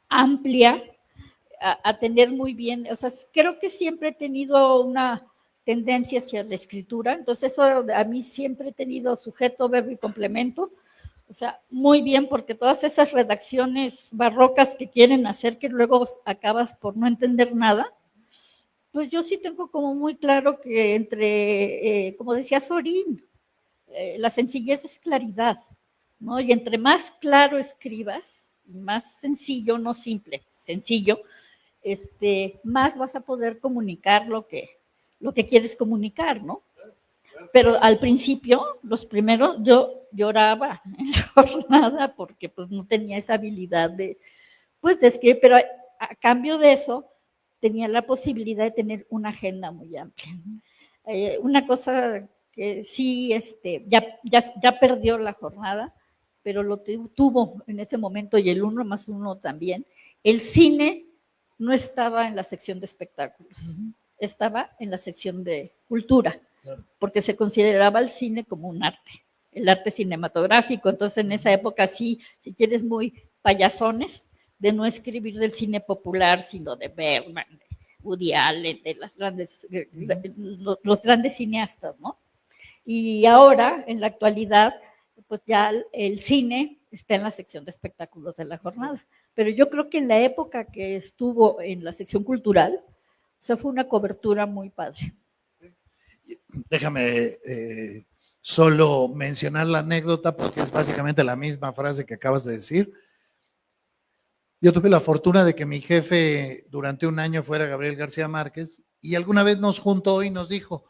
amplia, a tener muy bien, o sea, creo que siempre he tenido una tendencia hacia la escritura, entonces eso a mí siempre he tenido sujeto, verbo y complemento, o sea, muy bien, porque todas esas redacciones barrocas que quieren hacer que luego acabas por no entender nada, pues yo sí tengo como muy claro que entre, como decía Sorín, la sencillez es claridad, ¿no? Y entre más claro escribas, y más sencillo, no simple, sencillo, más vas a poder comunicar lo que quieres comunicar, ¿no? Pero al principio, los primeros, yo lloraba en la jornada porque pues no tenía esa habilidad de escribir, pero a cambio de eso tenía la posibilidad de tener una agenda muy amplia. Una cosa que sí, ya perdió la jornada, pero lo tuvo en ese momento y el 1+1 también. El cine no estaba en la sección de espectáculos, estaba en la sección de cultura, porque se consideraba el cine como un arte, el arte cinematográfico. Entonces en esa época sí, si quieres muy payasones, de no escribir del cine popular, sino de Bergman, de Woody Allen, de los grandes cineastas, ¿no? Y ahora, en la actualidad, pues ya el cine está en la sección de espectáculos de la jornada. Pero yo creo que en la época que estuvo en la sección cultural, o sea, fue una cobertura muy padre. Déjame solo mencionar la anécdota porque es básicamente la misma frase que acabas de decir. Yo tuve la fortuna de que mi jefe durante un año fuera Gabriel García Márquez y alguna vez nos juntó y nos dijo,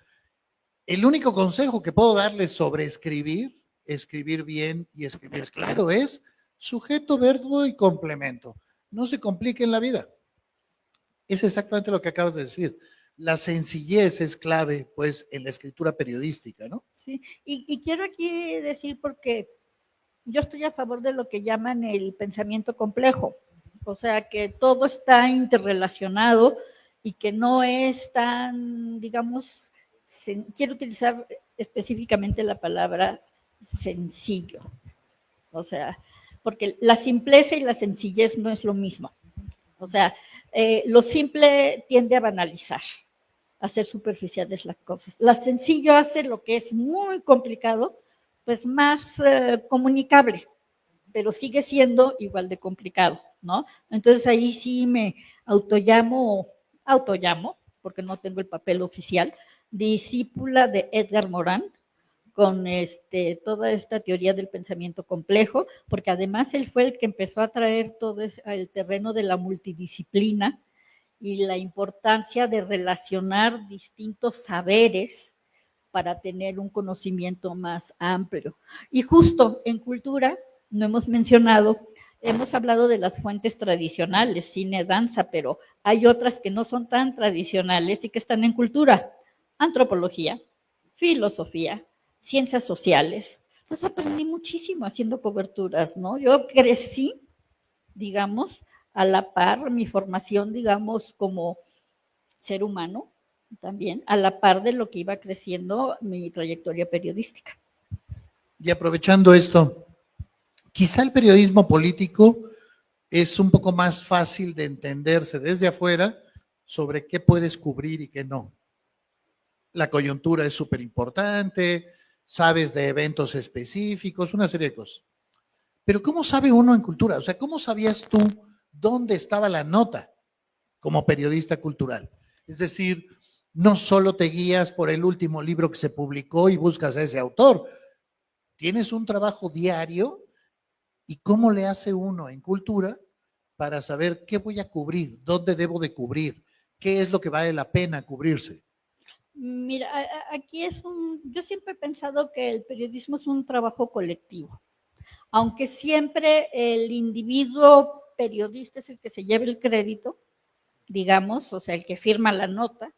el único consejo que puedo darles sobre escribir bien y escribir claro es sujeto, verbo y complemento. No se compliquen la vida. Es exactamente lo que acabas de decir. La sencillez es clave, pues, en la escritura periodística, ¿no? Sí, y quiero aquí decir porque yo estoy a favor de lo que llaman el pensamiento complejo, o sea, que todo está interrelacionado y que no es tan, digamos, quiero utilizar específicamente la palabra sencillo, o sea, porque la simpleza y la sencillez no es lo mismo. O sea, lo simple tiende a banalizar, a hacer superficiales las cosas. Lo sencillo hace lo que es muy complicado, pues más comunicable, pero sigue siendo igual de complicado, ¿no? Entonces ahí sí me autollamo, porque no tengo el papel oficial, discípula de Edgar Morin, con toda esta teoría del pensamiento complejo, porque además él fue el que empezó a traer todo el terreno de la multidisciplina y la importancia de relacionar distintos saberes para tener un conocimiento más amplio. Y justo en cultura, no hemos mencionado, hemos hablado de las fuentes tradicionales, cine, danza, pero hay otras que no son tan tradicionales y que están en cultura, antropología, filosofía, ciencias sociales. Entonces aprendí muchísimo haciendo coberturas, ¿no? Yo crecí, digamos, a la par mi formación, digamos, como ser humano, también a la par de lo que iba creciendo mi trayectoria periodística. Y aprovechando esto, quizá el periodismo político es un poco más fácil de entenderse desde afuera sobre qué puedes cubrir y qué no. La coyuntura es súper importante, sabes de eventos específicos, una serie de cosas. Pero ¿cómo sabe uno en cultura? O sea, ¿cómo sabías tú dónde estaba la nota como periodista cultural? Es decir, no solo te guías por el último libro que se publicó y buscas a ese autor, tienes un trabajo diario y cómo le hace uno en cultura para saber qué voy a cubrir, dónde debo de cubrir, qué es lo que vale la pena cubrirse. Mira, aquí yo siempre he pensado que el periodismo es un trabajo colectivo, aunque siempre el individuo periodista es el que se lleva el crédito, digamos, o sea, el que firma la nota,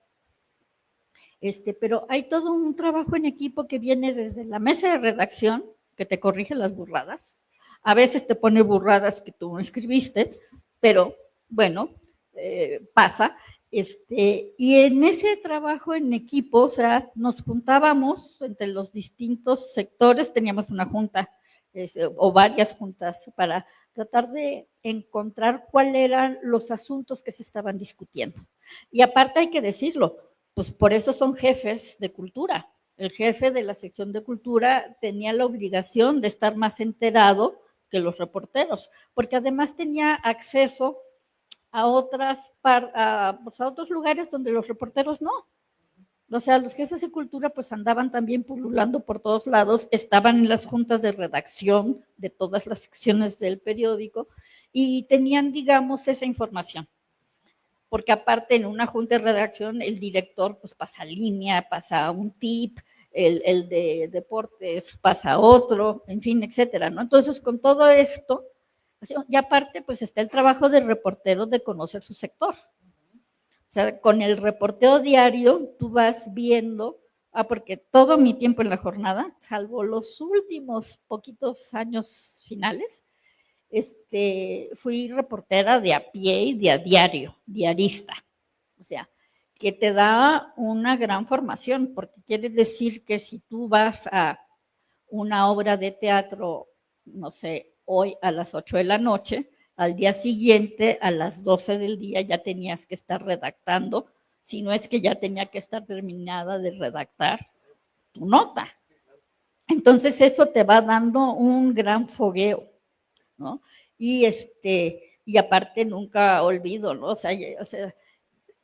pero hay todo un trabajo en equipo que viene desde la mesa de redacción, que te corrige las burradas, a veces te pone burradas que tú no escribiste, pero bueno, pasa. Y en ese trabajo en equipo, o sea, nos juntábamos entre los distintos sectores, teníamos una junta o varias juntas para tratar de encontrar cuáles eran los asuntos que se estaban discutiendo. Y aparte hay que decirlo, pues por eso son jefes de cultura. El jefe de la sección de cultura tenía la obligación de estar más enterado que los reporteros, porque además tenía acceso a otros lugares donde los reporteros no. O sea, los jefes de cultura pues andaban también pululando por todos lados, estaban en las juntas de redacción de todas las secciones del periódico y tenían, digamos, esa información. Porque aparte en una junta de redacción el director pues pasa línea, pasa un tip, el de deportes pasa otro, en fin, etcétera, ¿no? Entonces con todo esto, y aparte pues está el trabajo del reportero de conocer su sector. O sea, con el reporteo diario tú vas viendo, porque todo mi tiempo en la jornada, salvo los últimos poquitos años finales, fui reportera de a pie y de a diario, diarista. O sea, que te da una gran formación, porque quiere decir que si tú vas a una obra de teatro, no sé, hoy a las 8 de la noche, al día siguiente a las 12 del día ya tenías que estar redactando, si no es que ya tenía que estar terminada de redactar tu nota. Entonces eso te va dando un gran fogueo, ¿no? Y aparte nunca olvido, ¿no? O sea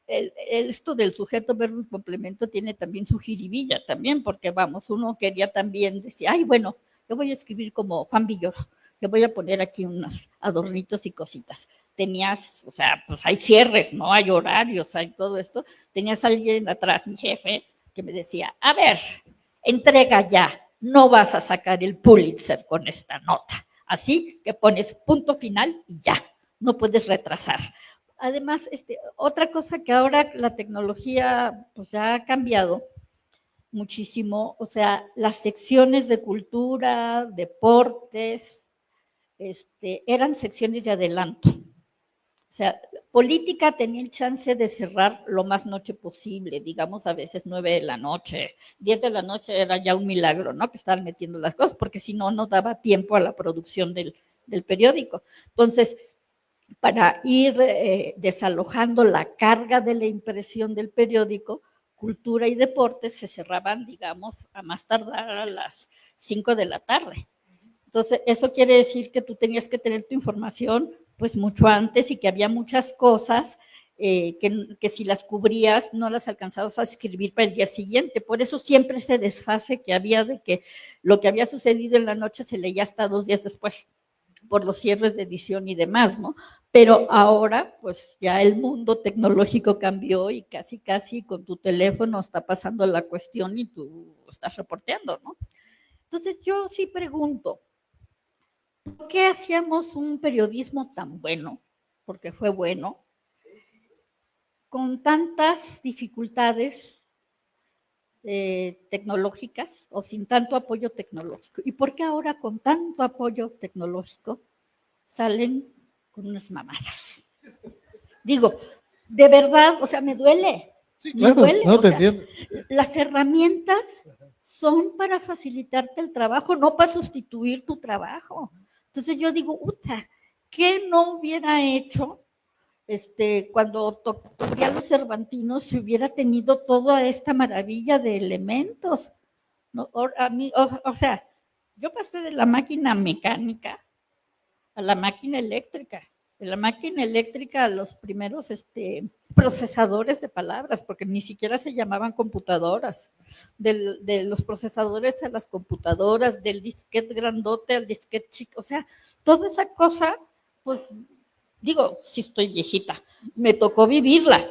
esto del sujeto, verbo y complemento tiene también su jiribilla también, porque vamos, uno quería también decir, ay, bueno, yo voy a escribir como Juan Villoro, le voy a poner aquí unos adornitos y cositas. Tenías, o sea, pues hay cierres, ¿no? Hay horarios, hay todo esto. Tenías a alguien atrás, mi jefe, que me decía, a ver, entrega ya, no vas a sacar el Pulitzer con esta nota. Así que pones punto final y ya, no puedes retrasar. Además, otra cosa que ahora la tecnología pues ya ha cambiado muchísimo, o sea, las secciones de cultura, deportes, eran secciones de adelanto. O sea, política tenía el chance de cerrar lo más noche posible, digamos a veces 9 de la noche, 10 de la noche era ya un milagro, ¿no? Que estaban metiendo las cosas, porque si no, no daba tiempo a la producción del periódico. Entonces, para ir desalojando la carga de la impresión del periódico, cultura y deportes se cerraban, digamos, a más tardar a las 5 de la tarde. Entonces, eso quiere decir que tú tenías que tener tu información pues mucho antes y que había muchas cosas que si las cubrías no las alcanzabas a escribir para el día siguiente. Por eso siempre ese desfase que había de que lo que había sucedido en la noche se leía hasta 2 días después por los cierres de edición y demás, ¿no? Pero ahora, pues ya el mundo tecnológico cambió y casi, casi con tu teléfono está pasando la cuestión y tú estás reporteando, ¿no? Entonces yo sí pregunto, ¿por qué hacíamos un periodismo tan bueno? Porque fue bueno, con tantas dificultades tecnológicas o sin tanto apoyo tecnológico. ¿Y por qué ahora con tanto apoyo tecnológico salen con unas mamadas? Digo, de verdad, o sea, me duele. Sí, Me claro, duele, no o te sea, entiendo. las herramientas son para facilitarte el trabajo, no para sustituir tu trabajo. Entonces yo digo, uta, ¿qué no hubiera hecho cuando tocó a los Cervantinos si hubiera tenido toda esta maravilla de elementos? ¿No? O sea, yo pasé de la máquina mecánica a la máquina eléctrica, de la máquina eléctrica a los primeros procesadores de palabras, porque ni siquiera se llamaban computadoras, de los procesadores a las computadoras, del disquete grandote al disquete chico, o sea, toda esa cosa, pues digo, sí estoy viejita, me tocó vivirla,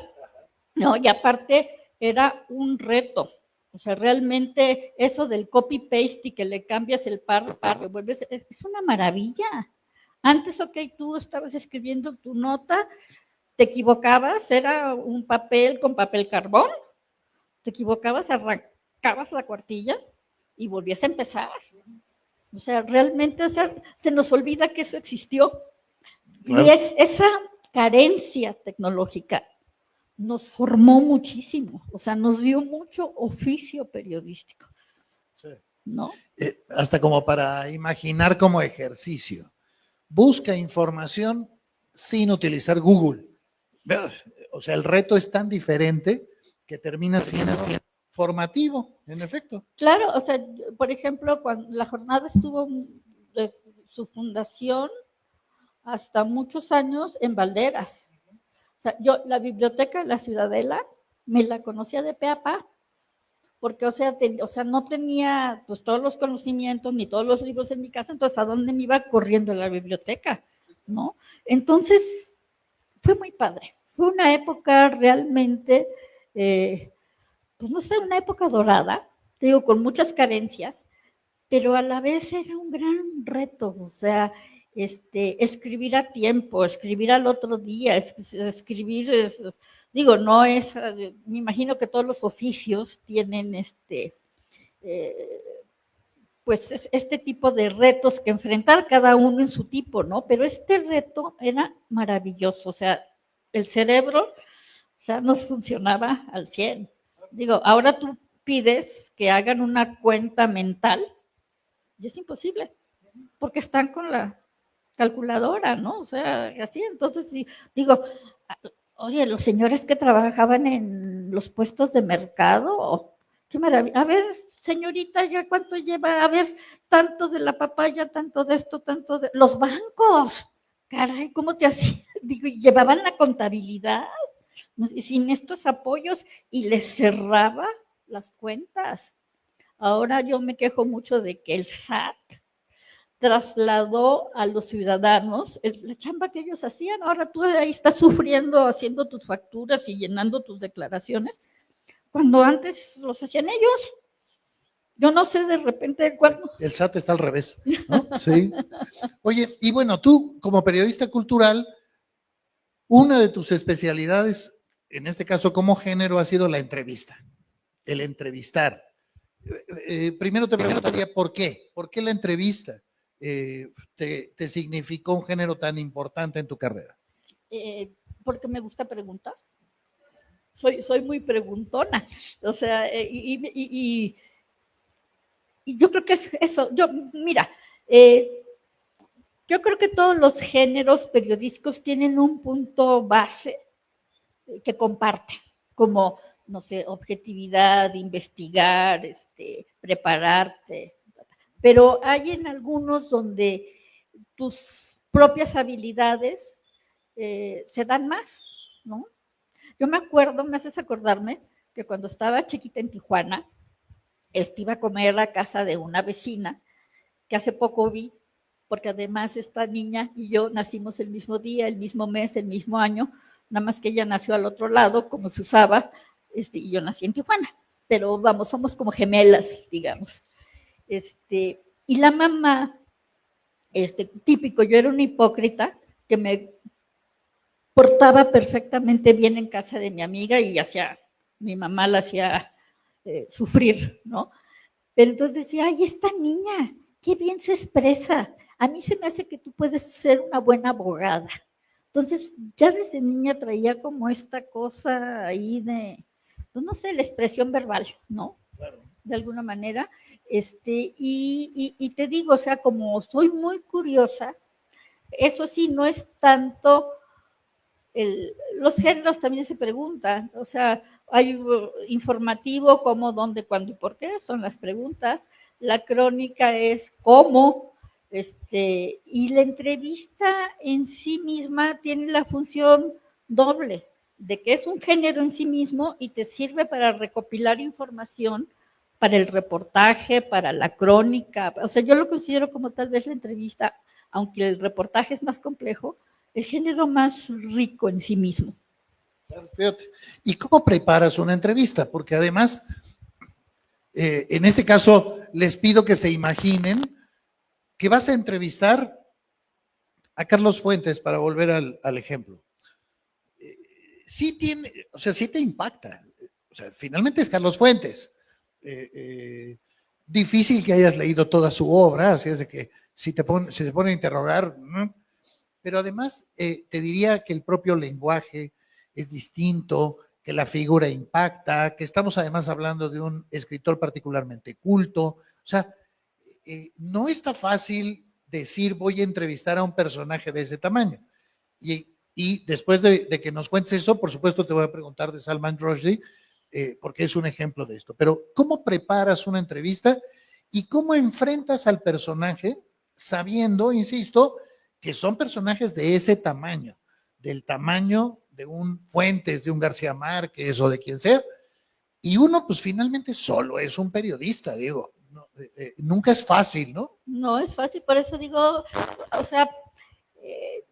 ¿no? Y aparte era un reto. O sea, realmente eso del copy-paste y que le cambias el párrafo, es una maravilla. Antes, ok, tú estabas escribiendo tu nota, te equivocabas, era un papel con papel carbón, te equivocabas, arrancabas la cuartilla y volvías a empezar. O sea, realmente, o sea, se nos olvida que eso existió. Claro. Y es esa carencia tecnológica nos formó muchísimo, o sea, nos dio mucho oficio periodístico, Sí. ¿no? Hasta como para imaginar como ejercicio. Busca información sin utilizar Google. O sea, el reto es tan diferente que termina siendo formativo, en efecto. Claro, o sea, por ejemplo, cuando la jornada estuvo desde su fundación hasta muchos años en Valderas. O sea, yo la biblioteca de la Ciudadela me la conocía de pe a pa, porque, o sea, no tenía pues todos los conocimientos ni todos los libros en mi casa, entonces ¿a dónde me iba corriendo a la biblioteca? ¿No? Entonces, fue muy padre. Fue una época realmente, pues no sé, una época dorada, te digo, con muchas carencias, pero a la vez era un gran reto, o sea, escribir a tiempo, escribir al otro día, escribir, digo, no es, me imagino que todos los oficios tienen eh, pues este tipo de retos que enfrentar cada uno en su tipo, ¿no? Pero este reto era maravilloso, o sea, el cerebro, o sea, nos funcionaba al 100. Digo, ahora tú pides que hagan una cuenta mental y es imposible, porque están con la calculadora, ¿no? O sea, así, entonces, sí, digo, oye, los señores que trabajaban en los puestos de mercado, qué maravilla. A ver, señorita, ¿ya cuánto lleva? A ver, tanto de la papaya, tanto de esto, tanto de... Los bancos, caray, ¿cómo te hacían? Digo, llevaban la contabilidad sin estos apoyos y les cerraba las cuentas. Ahora yo me quejo mucho de que el SAT trasladó a los ciudadanos la chamba que ellos hacían. Ahora tú ahí estás sufriendo haciendo tus facturas y llenando tus declaraciones, cuando antes los hacían ellos. Yo no sé de repente cuándo. El SAT está al revés, ¿no? Sí. Oye, y bueno, tú como periodista cultural, una de tus especialidades, en este caso como género, ha sido la entrevista, el entrevistar. Primero te preguntaría por qué la entrevista te significó un género tan importante en tu carrera. Porque me gusta preguntar. Soy muy preguntona. O sea, y yo creo que es eso. Mira, yo creo que todos los géneros periodísticos tienen un punto base que comparten, como, no sé, objetividad, investigar, prepararte. Pero hay en algunos donde tus propias habilidades se dan más, ¿no? Yo me acuerdo, me haces acordarme que cuando estaba chiquita en Tijuana, iba a comer a casa de una vecina que hace poco vi, porque además esta niña y yo nacimos el mismo día, el mismo mes, el mismo año, nada más que ella nació al otro lado, como se usaba, y yo nací en Tijuana, pero vamos, somos como gemelas, digamos. Y la mamá, típico, yo era una hipócrita que me portaba perfectamente bien en casa de mi amiga y mi mamá la hacía sufrir, ¿no? Pero entonces decía, ay, esta niña, qué bien se expresa. A mí se me hace que tú puedes ser una buena abogada. Entonces, ya desde niña traía como esta cosa ahí de, pues no sé, la expresión verbal, ¿no? Claro. De alguna manera. Y te digo, o sea, como soy muy curiosa, eso sí, no es tanto los géneros también se preguntan, o sea, hay informativo, cómo, dónde, cuándo y por qué, son las preguntas. La crónica es cómo, y la entrevista en sí misma tiene la función doble, de que es un género en sí mismo y te sirve para recopilar información para el reportaje, para la crónica. O sea, yo lo considero como tal vez la entrevista, aunque el reportaje es más complejo, el género más rico en sí mismo. Fíjate. ¿Y cómo preparas una entrevista? Porque además, en este caso, les pido que se imaginen que vas a entrevistar a Carlos Fuentes, para volver al ejemplo. Sí tiene, o sea, sí te impacta. O sea, finalmente es Carlos Fuentes. Difícil que hayas leído toda su obra, así es de que si se pone a interrogar, ¿no? Pero además te diría que el propio lenguaje es distinto, que la figura impacta, que estamos además hablando de un escritor particularmente culto. O sea, no está fácil decir voy a entrevistar a un personaje de ese tamaño. Y después de que nos cuentes eso, por supuesto te voy a preguntar de Salman Rushdie, porque es un ejemplo de esto. Pero ¿cómo preparas una entrevista y cómo enfrentas al personaje sabiendo, insisto, que son personajes de ese tamaño, del tamaño de un Fuentes, de un García Márquez o de quien sea, y uno pues finalmente solo es un periodista, digo, no, nunca es fácil, ¿no? No es fácil, por eso digo, o sea,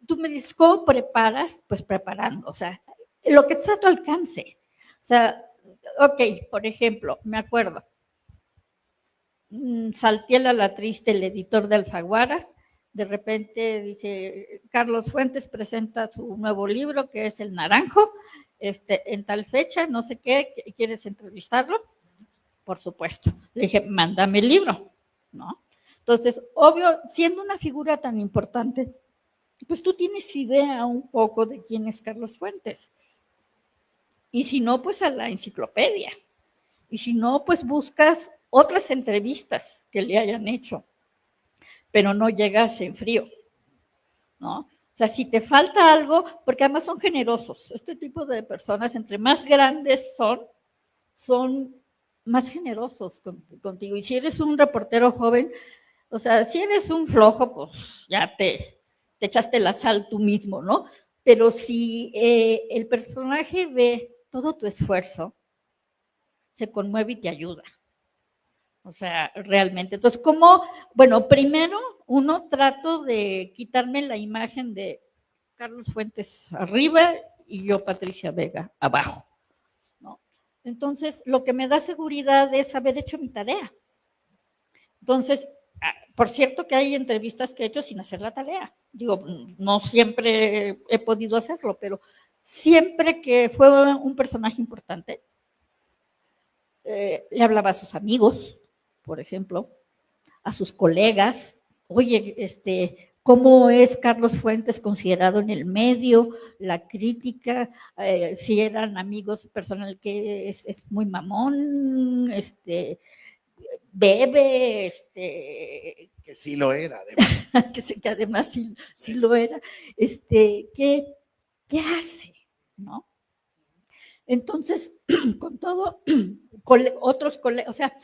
tú me dices, ¿cómo preparas? Pues preparando, o sea, lo que está a tu alcance. O sea, ok, por ejemplo, me acuerdo, Saltiel a la Triste, el editor de Alfaguara, de repente dice, Carlos Fuentes presenta su nuevo libro, que es El Naranjo, en tal fecha, no sé qué, ¿quieres entrevistarlo? Por supuesto. Le dije, mándame el libro, ¿no? Entonces, obvio, siendo una figura tan importante, pues tú tienes idea un poco de quién es Carlos Fuentes. Y si no, pues a la enciclopedia. Y si no, pues buscas otras entrevistas que le hayan hecho, pero no llegas en frío, ¿no? O sea, si te falta algo, porque además son generosos, este tipo de personas, entre más grandes son más generosos contigo. Y si eres un reportero joven, o sea, si eres un flojo, pues ya te echaste la sal tú mismo, ¿no? Pero si el personaje ve todo tu esfuerzo, se conmueve y te ayuda. O sea, realmente. Entonces, ¿cómo? Bueno, primero, uno trato de quitarme la imagen de Carlos Fuentes arriba y yo, Patricia Vega, abajo, ¿no? Entonces, lo que me da seguridad es haber hecho mi tarea. Entonces, por cierto que hay entrevistas que he hecho sin hacer la tarea. Digo, no siempre he podido hacerlo, pero siempre que fue un personaje importante, le hablaba a sus amigos, por ejemplo, a sus colegas. Oye, ¿cómo es Carlos Fuentes considerado en el medio? La crítica, si eran amigos personal que es muy mamón, bebe, Que sí lo era, además. que además sí lo era, ¿qué hace? ¿No? Entonces, con todo, otros colegas, o sea,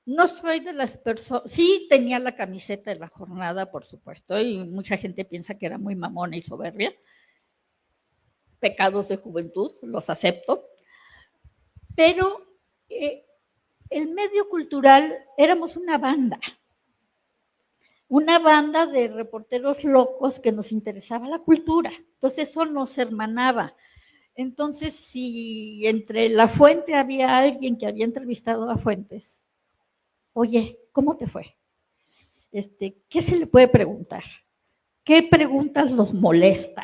no soy de las personas, sí tenía la camiseta de la jornada, por supuesto, y mucha gente piensa que era muy mamona y soberbia. Pecados de juventud, los acepto, pero el medio cultural éramos una banda de reporteros locos que nos interesaba la cultura. Entonces eso nos hermanaba. Entonces, si entre la fuente había alguien que había entrevistado a Fuentes, oye, ¿cómo te fue? ¿Qué se le puede preguntar? ¿Qué preguntas los molesta?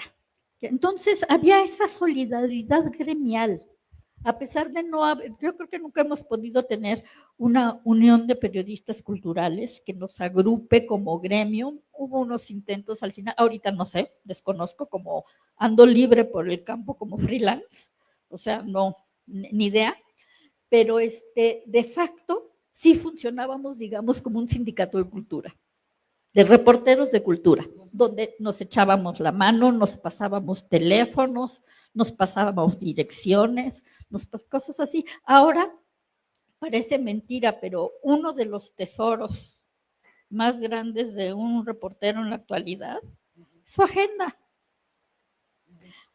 Entonces había esa solidaridad gremial, A pesar de no haber, yo creo que nunca hemos podido tener una unión de periodistas culturales que nos agrupe como gremio. Hubo unos intentos al final, ahorita no sé, desconozco, como ando libre por el campo como freelance, o sea, no, ni idea, pero de facto sí funcionábamos, digamos, como un sindicato de cultura, de reporteros de cultura, donde nos echábamos la mano, nos pasábamos teléfonos, nos pasábamos direcciones, cosas así. Ahora parece mentira, pero uno de los tesoros más grandes de un reportero en la actualidad es su agenda.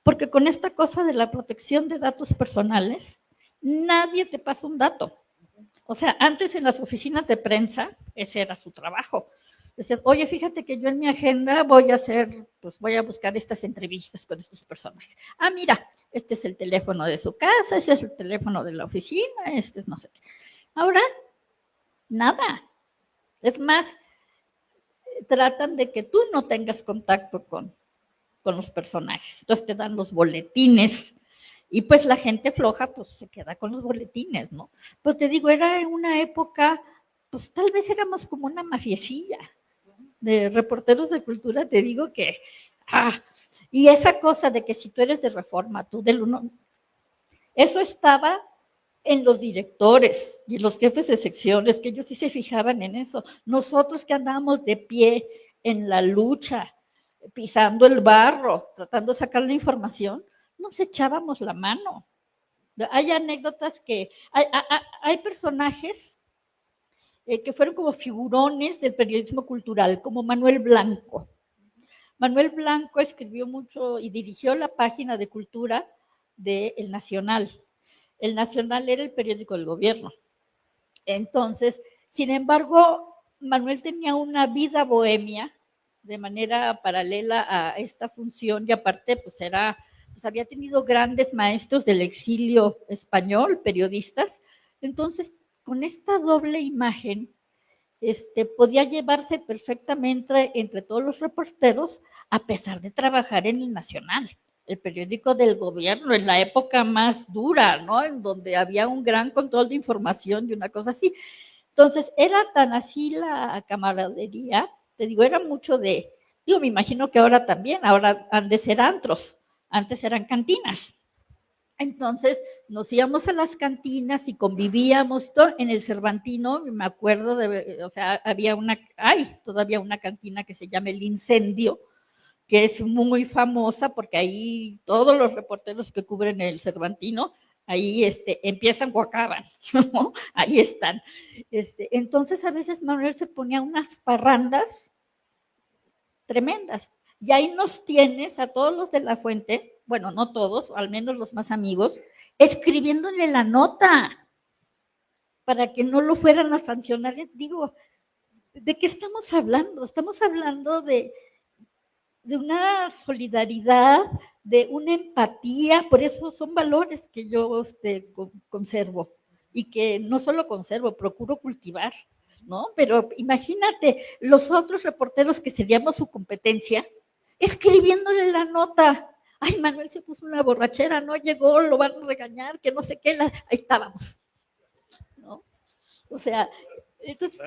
Porque con esta cosa de la protección de datos personales, nadie te pasa un dato. O sea, antes en las oficinas de prensa, ese era su trabajo. Decías, oye, fíjate que yo en mi agenda voy a buscar estas entrevistas con estos personajes. Ah, mira, este es el teléfono de su casa, ese es el teléfono de la oficina, este es no sé qué. Ahora, nada. Es más, tratan de que tú no tengas contacto con los personajes. Entonces te dan los boletines y pues la gente floja pues se queda con los boletines, ¿no? Pues te digo, era una época, pues tal vez éramos como una mafiecilla de reporteros de cultura, te digo que, y esa cosa de que si tú eres de Reforma, tú del uno, eso estaba en los directores y los jefes de secciones, que ellos sí se fijaban en eso. Nosotros que andábamos de pie en la lucha, pisando el barro, tratando de sacar la información, nos echábamos la mano. Hay anécdotas que, hay personajes que fueron como figurones del periodismo cultural, como Manuel Blanco. Manuel Blanco escribió mucho y dirigió la página de cultura de El Nacional. El Nacional era el periódico del gobierno. Entonces, sin embargo, Manuel tenía una vida bohemia de manera paralela a esta función y aparte, pues había tenido grandes maestros del exilio español, periodistas. Entonces, con esta doble imagen, podía llevarse perfectamente entre todos los reporteros, a pesar de trabajar en el Nacional, el periódico del gobierno, en la época más dura, ¿no? En donde había un gran control de información y una cosa así. Entonces, era tan así la camaradería, te digo, era mucho me imagino que ahora también, ahora han de ser antros, antes eran cantinas. Entonces nos íbamos a las cantinas y convivíamos todo en el Cervantino, me acuerdo hay todavía una cantina que se llama El Incendio, que es muy famosa porque ahí todos los reporteros que cubren el Cervantino, ahí empiezan o acaban, ¿no? Ahí están. Entonces a veces Manuel se ponía unas parrandas tremendas. Y ahí nos tienes a todos los de la fuente, bueno, no todos, al menos los más amigos, escribiéndole la nota para que no lo fueran a sancionar. Digo, ¿de qué estamos hablando? Estamos hablando de una solidaridad, de una empatía, por eso son valores que yo conservo y que no solo conservo, procuro cultivar, ¿no? Pero imagínate los otros reporteros que seríamos su competencia, escribiéndole la nota. Ay, Manuel se puso una borrachera, no llegó, lo van a regañar, que no sé qué, ahí estábamos, ¿no? O sea, entonces,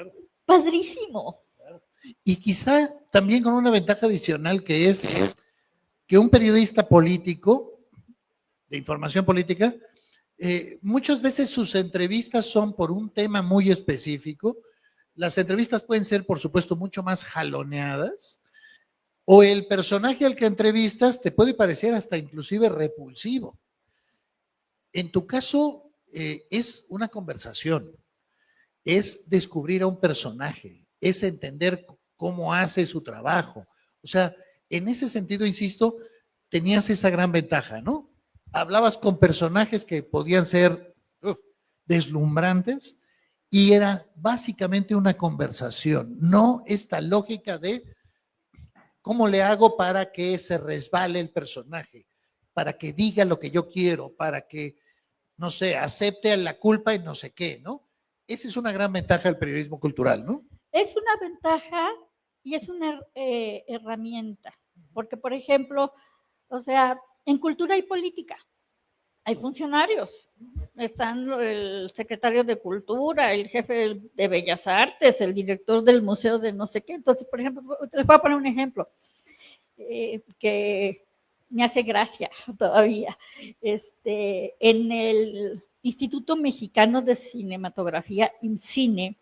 padrísimo. Y quizá también con una ventaja adicional que es que un periodista político, de información política, muchas veces sus entrevistas son por un tema muy específico. Las entrevistas pueden ser, por supuesto, mucho más jaloneadas, o el personaje al que entrevistas te puede parecer hasta inclusive repulsivo. En tu caso, es una conversación, es descubrir a un personaje, es entender cómo hace su trabajo. O sea, en ese sentido, insisto, tenías esa gran ventaja, ¿no? Hablabas con personajes que podían ser deslumbrantes y era básicamente una conversación, no esta lógica de cómo le hago para que se resbale el personaje, para que diga lo que yo quiero, para que, no sé, acepte la culpa y no sé qué, ¿no? Esa es una gran ventaja del periodismo cultural, ¿no? Es una ventaja y es una herramienta, porque por ejemplo, o sea, en cultura y política, hay funcionarios. Están el secretario de Cultura, el jefe de Bellas Artes, el director del museo de no sé qué. Entonces, por ejemplo, les voy a poner un ejemplo que me hace gracia todavía. En el Instituto Mexicano de Cinematografía, IMCINE,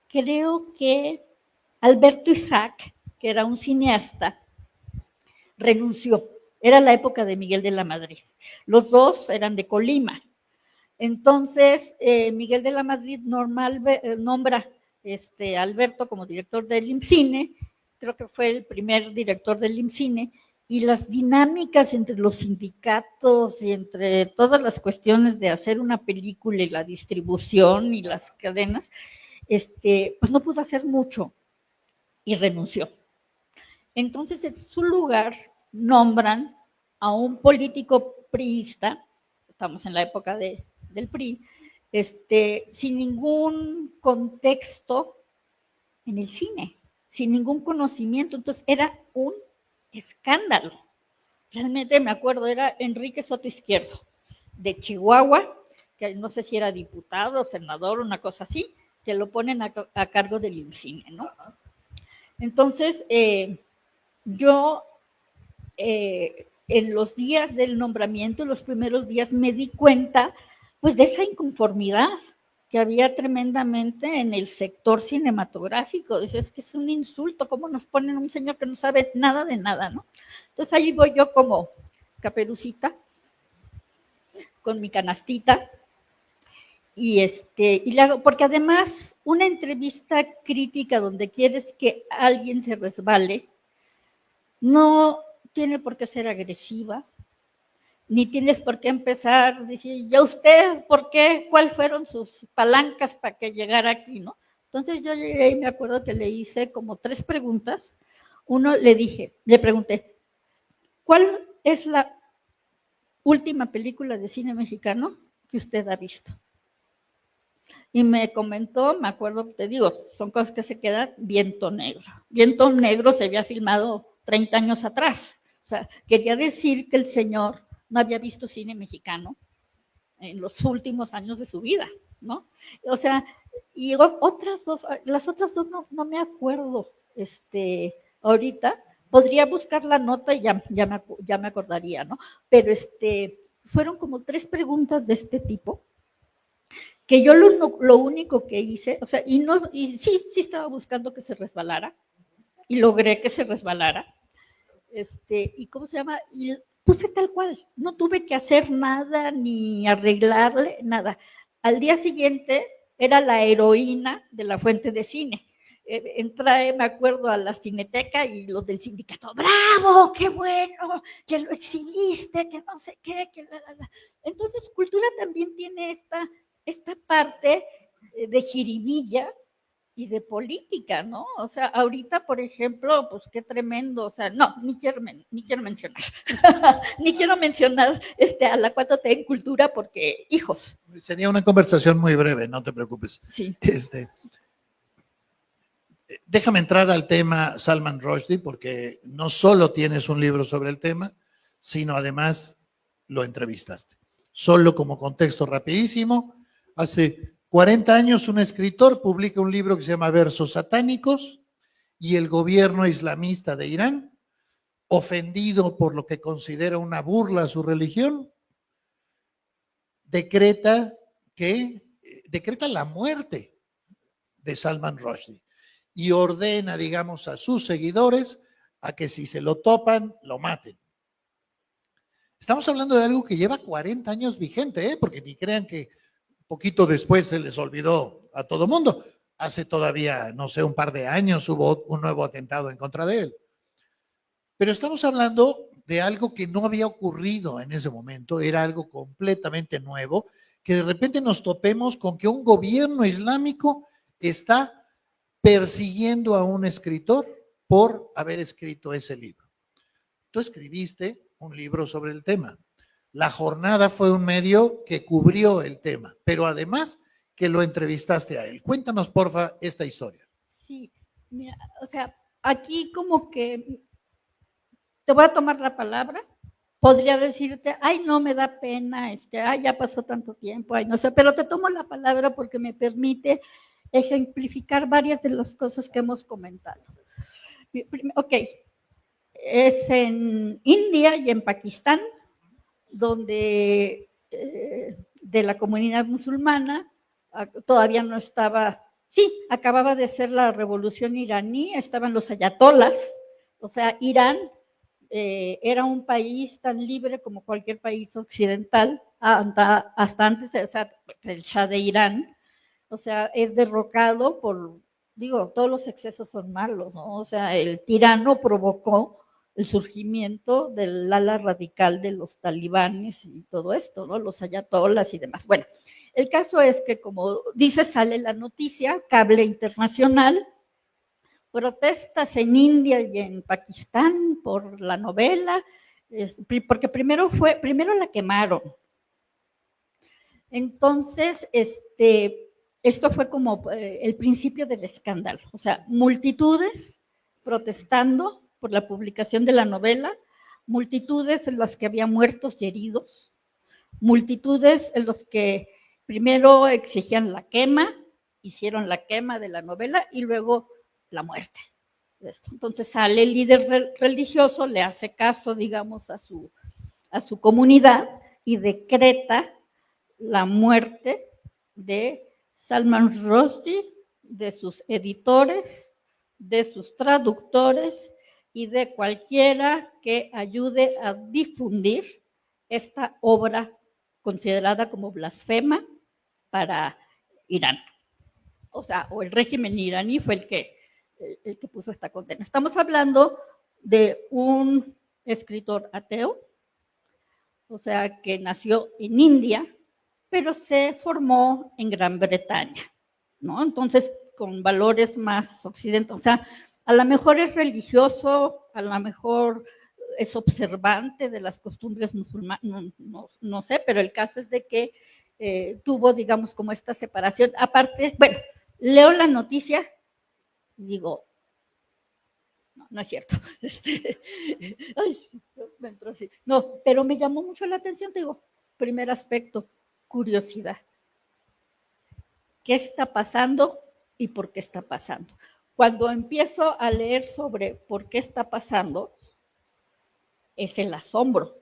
creo que Alberto Isaac, que era un cineasta, renunció. Era la época de Miguel de la Madrid. Los dos eran de Colima. Entonces, Miguel de la Madrid nombra a Alberto como director del IMCINE, creo que fue el primer director del IMCINE, y las dinámicas entre los sindicatos y entre todas las cuestiones de hacer una película y la distribución y las cadenas, pues no pudo hacer mucho y renunció. Entonces, en su lugar, nombran a un político priista, estamos en la época del PRI, sin ningún contexto en el cine, sin ningún conocimiento. Entonces, era un escándalo. Realmente me acuerdo, era Enrique Soto Izquierdo, de Chihuahua, que no sé si era diputado, senador, una cosa así, que lo ponen a cargo del IMCINE, ¿no? Entonces, yo en los días del nombramiento, los primeros días, me di cuenta pues de esa inconformidad que había tremendamente en el sector cinematográfico. Dice, es que es un insulto, ¿cómo nos ponen a un señor que no sabe nada de nada, ¿no? Entonces ahí voy yo como Caperucita, con mi canastita, y porque además una entrevista crítica donde quieres que alguien se resbale, no tiene por qué ser agresiva, ni tienes por qué empezar a decir, ¿ya usted por qué? ¿Cuáles fueron sus palancas para que llegara aquí, no? Entonces yo llegué y me acuerdo que le hice como 3 preguntas. Uno le pregunté, ¿cuál es la última película de cine mexicano que usted ha visto? Y me comentó, me acuerdo, te digo, son cosas que se quedan, Viento Negro. Viento Negro se había filmado 30 años atrás. O sea, quería decir que el señor no había visto cine mexicano en los últimos años de su vida, ¿no? O sea, y otras dos, las otras dos no me acuerdo ahorita. Podría buscar la nota y ya me acordaría, ¿no? Pero fueron como 3 preguntas de este tipo, que yo lo único que hice, o sea, y sí estaba buscando que se resbalara, y logré que se resbalara, y ¿cómo se llama? Y puse tal cual, no tuve que hacer nada, ni arreglarle, nada. Al día siguiente era la heroína de la fuente de cine. Entré, me acuerdo, a la Cineteca y los del sindicato, ¡bravo! ¡Qué bueno! Que lo exhibiste, que no sé qué, que la. Entonces, cultura también tiene esta parte de jiribilla y de política, ¿no? O sea, ahorita, por ejemplo, pues qué tremendo, o sea, no, ni quiero mencionar, ni quiero mencionar a la 4T en cultura porque, hijos. Sería una conversación muy breve, no te preocupes. Sí. Déjame entrar al tema Salman Rushdie, porque no solo tienes un libro sobre el tema, sino además lo entrevistaste. Solo como contexto rapidísimo, hace 40 años un escritor publica un libro que se llama Versos satánicos y el gobierno islamista de Irán, ofendido por lo que considera una burla a su religión, decreta la muerte de Salman Rushdie y ordena, digamos, a sus seguidores a que si se lo topan, lo maten. Estamos hablando de algo que lleva 40 años vigente, porque ni crean que poquito después se les olvidó a todo mundo. Hace todavía, no sé, un par de años hubo un nuevo atentado en contra de él. Pero estamos hablando de algo que no había ocurrido en ese momento, era algo completamente nuevo, que de repente nos topemos con que un gobierno islámico está persiguiendo a un escritor por haber escrito ese libro. Tú escribiste un libro sobre el tema. La Jornada fue un medio que cubrió el tema, pero además que lo entrevistaste a él. Cuéntanos, porfa, esta historia. Sí, mira, o sea, aquí como que te voy a tomar la palabra podría decirte, ay, no me da pena, ay, ya pasó tanto tiempo, ay, no sé, pero te tomo la palabra porque me permite ejemplificar varias de las cosas que hemos comentado. Ok, es en India y en Pakistán, donde de la comunidad musulmana todavía no estaba, sí, acababa de ser la revolución iraní, estaban los ayatolas, o sea, Irán era un país tan libre como cualquier país occidental, hasta antes, o sea, el Shah de Irán, o sea, es derrocado por, digo, todos los excesos son malos, ¿no? O sea, el tirano provocó el surgimiento del ala radical de los talibanes y todo esto, ¿no? Los ayatolas y demás. Bueno, el caso es que, como dice, sale la noticia, cable internacional, protestas en India y en Pakistán por la novela, porque primero la quemaron. Entonces, esto fue como el principio del escándalo, o sea, multitudes protestando por la publicación de la novela, multitudes en las que había muertos y heridos, multitudes en los que primero exigían la quema, hicieron la quema de la novela y luego la muerte. Entonces sale el líder religioso, le hace caso, digamos, a su comunidad y decreta la muerte de Salman Rushdie, de sus editores, de sus traductores y de cualquiera que ayude a difundir esta obra considerada como blasfema para Irán. O sea, o el régimen iraní fue el que puso esta condena. Estamos hablando de un escritor ateo, o sea, que nació en India, pero se formó en Gran Bretaña, ¿no? Entonces, con valores más occidentales, o sea, a lo mejor es religioso, a lo mejor es observante de las costumbres musulmanas, no sé, pero el caso es de que tuvo, digamos, como esta separación. Aparte, bueno, leo la noticia y digo, no es cierto. Ay, me entró así. No, pero me llamó mucho la atención, te digo, primer aspecto, curiosidad. ¿Qué está pasando y por qué está pasando? Cuando empiezo a leer sobre por qué está pasando, es el asombro.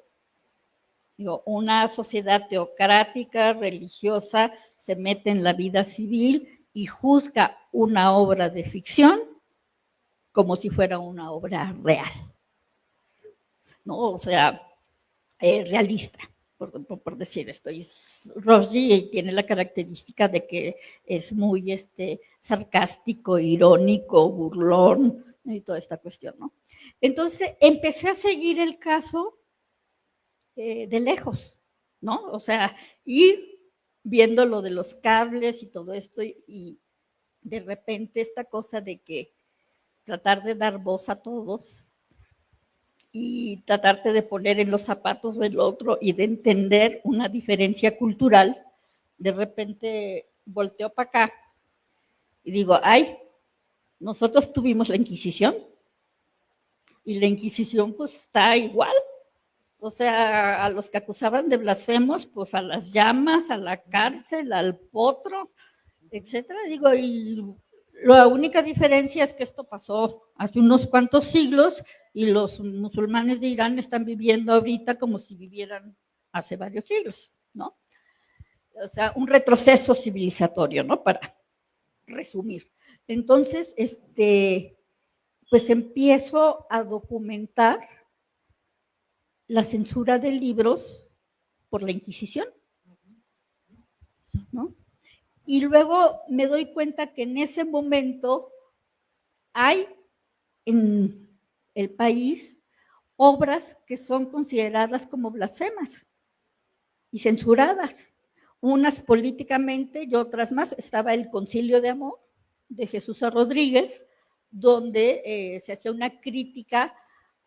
Digo, una sociedad teocrática, religiosa, se mete en la vida civil y juzga una obra de ficción como si fuera una obra real, ¿no? O sea, realista, por decir esto. Y Rushdie tiene la característica de que es muy sarcástico, irónico, burlón y toda esta cuestión, ¿no? Entonces empecé a seguir el caso de lejos, ¿no? O sea, ir viendo lo de los cables y todo esto y de repente esta cosa de que tratar de dar voz a todos y tratarte de poner en los zapatos del otro y de entender una diferencia cultural, de repente volteo para acá y digo, ay, nosotros tuvimos la Inquisición y la Inquisición pues está igual. O sea, a los que acusaban de blasfemos, pues a las llamas, a la cárcel, al potro, etcétera. Digo, y la única diferencia es que esto pasó hace unos cuantos siglos y los musulmanes de Irán están viviendo ahorita como si vivieran hace varios siglos, ¿no? O sea, un retroceso civilizatorio, ¿no? Para resumir. Entonces, pues empiezo a documentar la censura de libros por la Inquisición, ¿no? Y luego me doy cuenta que en ese momento hay en el país obras que son consideradas como blasfemas y censuradas, unas políticamente y otras más. Estaba el Concilio de Amor de Jesús Rodríguez, donde se hacía una crítica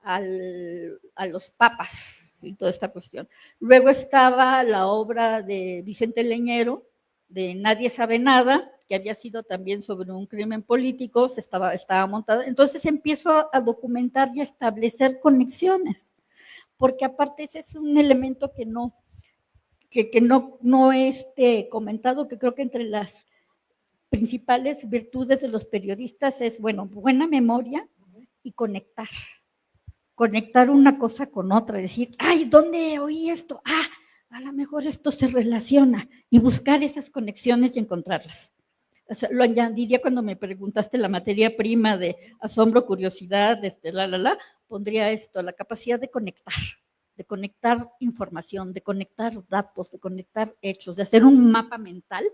a los papas y toda esta cuestión. Luego estaba la obra de Vicente Leñero, de Nadie sabe nada, que había sido también sobre un crimen político, estaba montada. Entonces empiezo a documentar y a establecer conexiones, porque aparte ese es un elemento que no he comentado, que creo que entre las principales virtudes de los periodistas es, bueno, buena memoria y conectar una cosa con otra, decir, ay, ¿dónde oí esto? Ah, a lo mejor esto se relaciona, y buscar esas conexiones y encontrarlas. O sea, lo añadiría cuando me preguntaste la materia prima de asombro, curiosidad, pondría esto, la capacidad de conectar información, de conectar datos, de conectar hechos, de hacer un mapa mental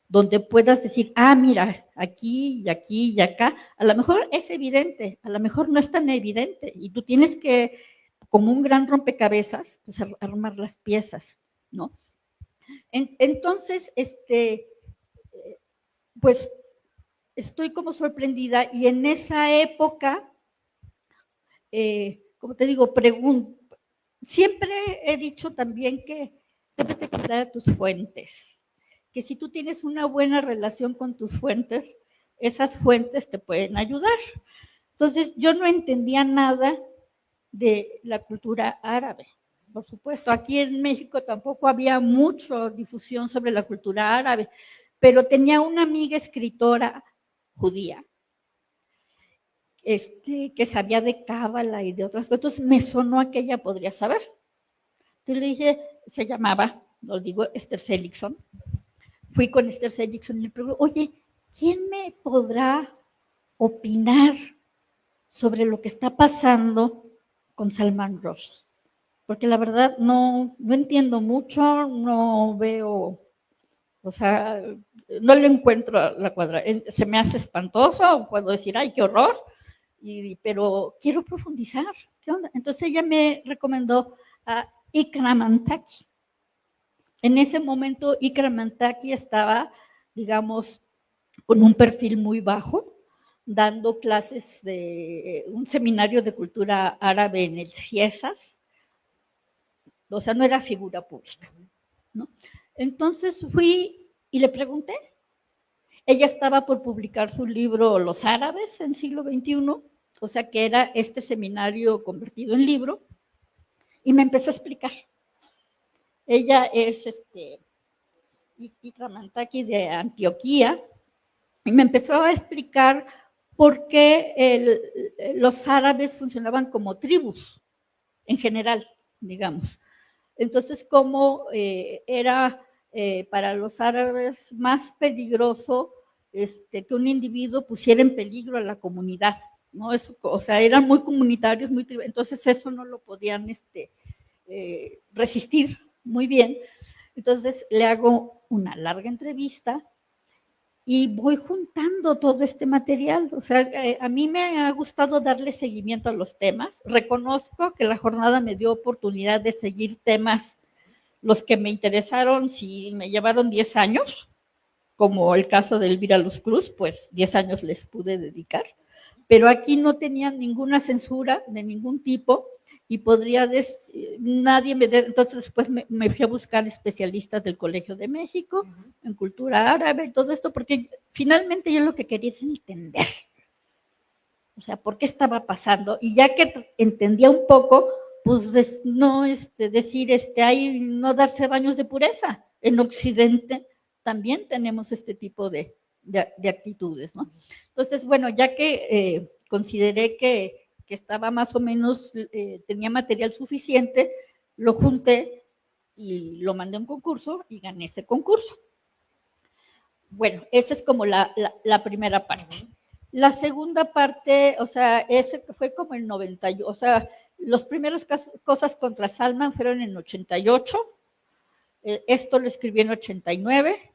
donde puedas decir, ah, mira, aquí y aquí y acá, a lo mejor es evidente, a lo mejor no es tan evidente, y tú tienes que, como un gran rompecabezas, pues armar las piezas, ¿no? Entonces, pues estoy como sorprendida, y en esa época, como te digo, siempre he dicho también que debes de cuidar tus fuentes, que si tú tienes una buena relación con tus fuentes, esas fuentes te pueden ayudar. Entonces, yo no entendía nada de la cultura árabe. Por supuesto, aquí en México tampoco había mucha difusión sobre la cultura árabe, pero tenía una amiga escritora judía que sabía de Cábala y de otras cosas. Entonces me sonó a que ella podría saber. Entonces le dije, se llamaba, lo digo, Esther Seligson. Fui con Esther Seligson y le pregunté, oye, ¿quién me podrá opinar sobre lo que está pasando con Salman Rushdie? Porque la verdad no entiendo mucho, no veo, o sea, no le encuentro la cuadra. Se me hace espantoso, puedo decir, ay, qué horror, pero quiero profundizar. ¿Qué onda? Entonces ella me recomendó a Ikram Antaki. En ese momento Ikram Antaki estaba, digamos, con un perfil muy bajo, dando clases de un seminario de cultura árabe en el CIESAS, o sea, no era figura pública, ¿no? Entonces fui y le pregunté. Ella estaba por publicar su libro Los árabes en siglo XXI, o sea que era este seminario convertido en libro, y me empezó a explicar. Ella es Ikram Antaki de Antioquía, y me empezó a explicar por qué los árabes funcionaban como tribus, en general, digamos. Entonces, cómo era para los árabes más peligroso que un individuo pusiera en peligro a la comunidad, ¿no? Eso, o sea, eran muy comunitarios, entonces eso no lo podían resistir muy bien. Entonces le hago una larga entrevista y voy juntando todo este material. O sea, a mí me ha gustado darle seguimiento a los temas. Reconozco que la jornada me dio oportunidad de seguir temas, los que me interesaron, si me llevaron 10 años, como el caso de Elvira Luz Cruz, pues 10 años les pude dedicar, pero aquí no tenían ninguna censura de ningún tipo, y nadie entonces después me fui a buscar especialistas del Colegio de México, en cultura árabe, y todo esto, porque finalmente yo lo que quería es entender, o sea, por qué estaba pasando, y ya que entendía un poco, pues no decir, no darse baños de pureza. En Occidente también tenemos este tipo de actitudes, ¿no? Entonces, bueno, ya que consideré que estaba más o menos, tenía material suficiente, lo junté y lo mandé a un concurso y gané ese concurso. Bueno, esa es como la primera parte. La segunda parte, o sea, ese fue como el 98, o sea, los primeros cosas contra Salman fueron en 88, esto lo escribí en 89,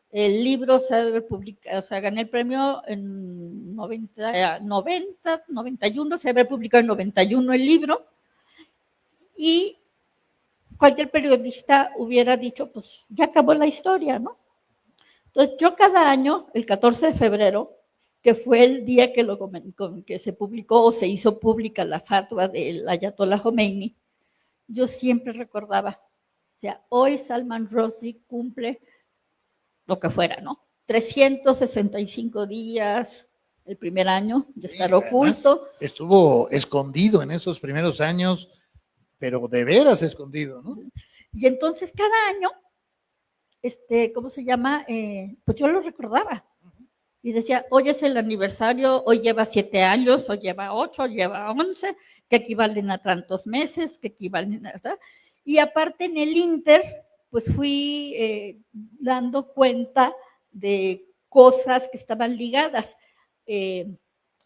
el libro se debe publicar, o sea, gané el premio en 91, se debe publicar en 91 el libro, y cualquier periodista hubiera dicho, pues ya acabó la historia, ¿no? Entonces yo cada año, el 14 de febrero, que fue el día que se publicó o se hizo pública la fatwa del Ayatollah Khomeini, yo siempre recordaba, o sea, hoy Salman Rushdie cumple lo que fuera, ¿no? 365 días, el primer año de estar oculto. Estuvo escondido en esos primeros años pero de veras escondido, ¿no? Y entonces cada año, ¿cómo se llama? Pues yo lo recordaba. Y decía, hoy es el aniversario, hoy lleva 7 años, hoy lleva 8, lleva 11, que equivalen a tantos meses, que equivalen a... ¿verdad? Y aparte en el Inter, pues fui dando cuenta de cosas que estaban ligadas.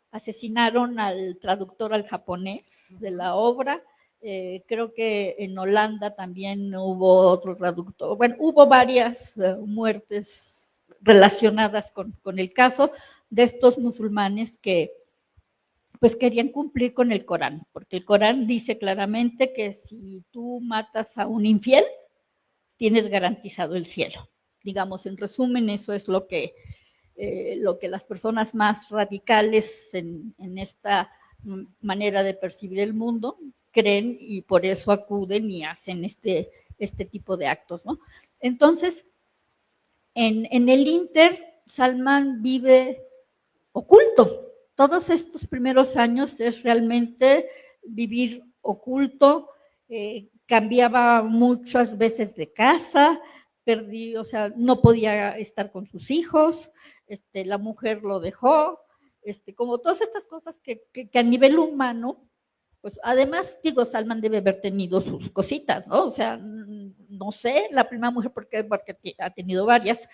Asesinaron al traductor al japonés de la obra. Creo que en Holanda también hubo otro traductor. Bueno, hubo varias muertes relacionadas con el caso de estos musulmanes que pues querían cumplir con el Corán, porque el Corán dice claramente que si tú matas a un infiel, tienes garantizado el cielo. Digamos, en resumen, eso es lo que las personas más radicales en esta manera de percibir el mundo creen y por eso acuden y hacen este tipo de actos, ¿no? Entonces, en el Inter, Salman vive oculto. Todos estos primeros años es realmente vivir oculto, cambiaba muchas veces de casa, o sea, no podía estar con sus hijos, la mujer lo dejó, como todas estas cosas que a nivel humano, pues además, digo, Salman debe haber tenido sus cositas, ¿no? O sea, no sé, la primera mujer, porque ha tenido varias,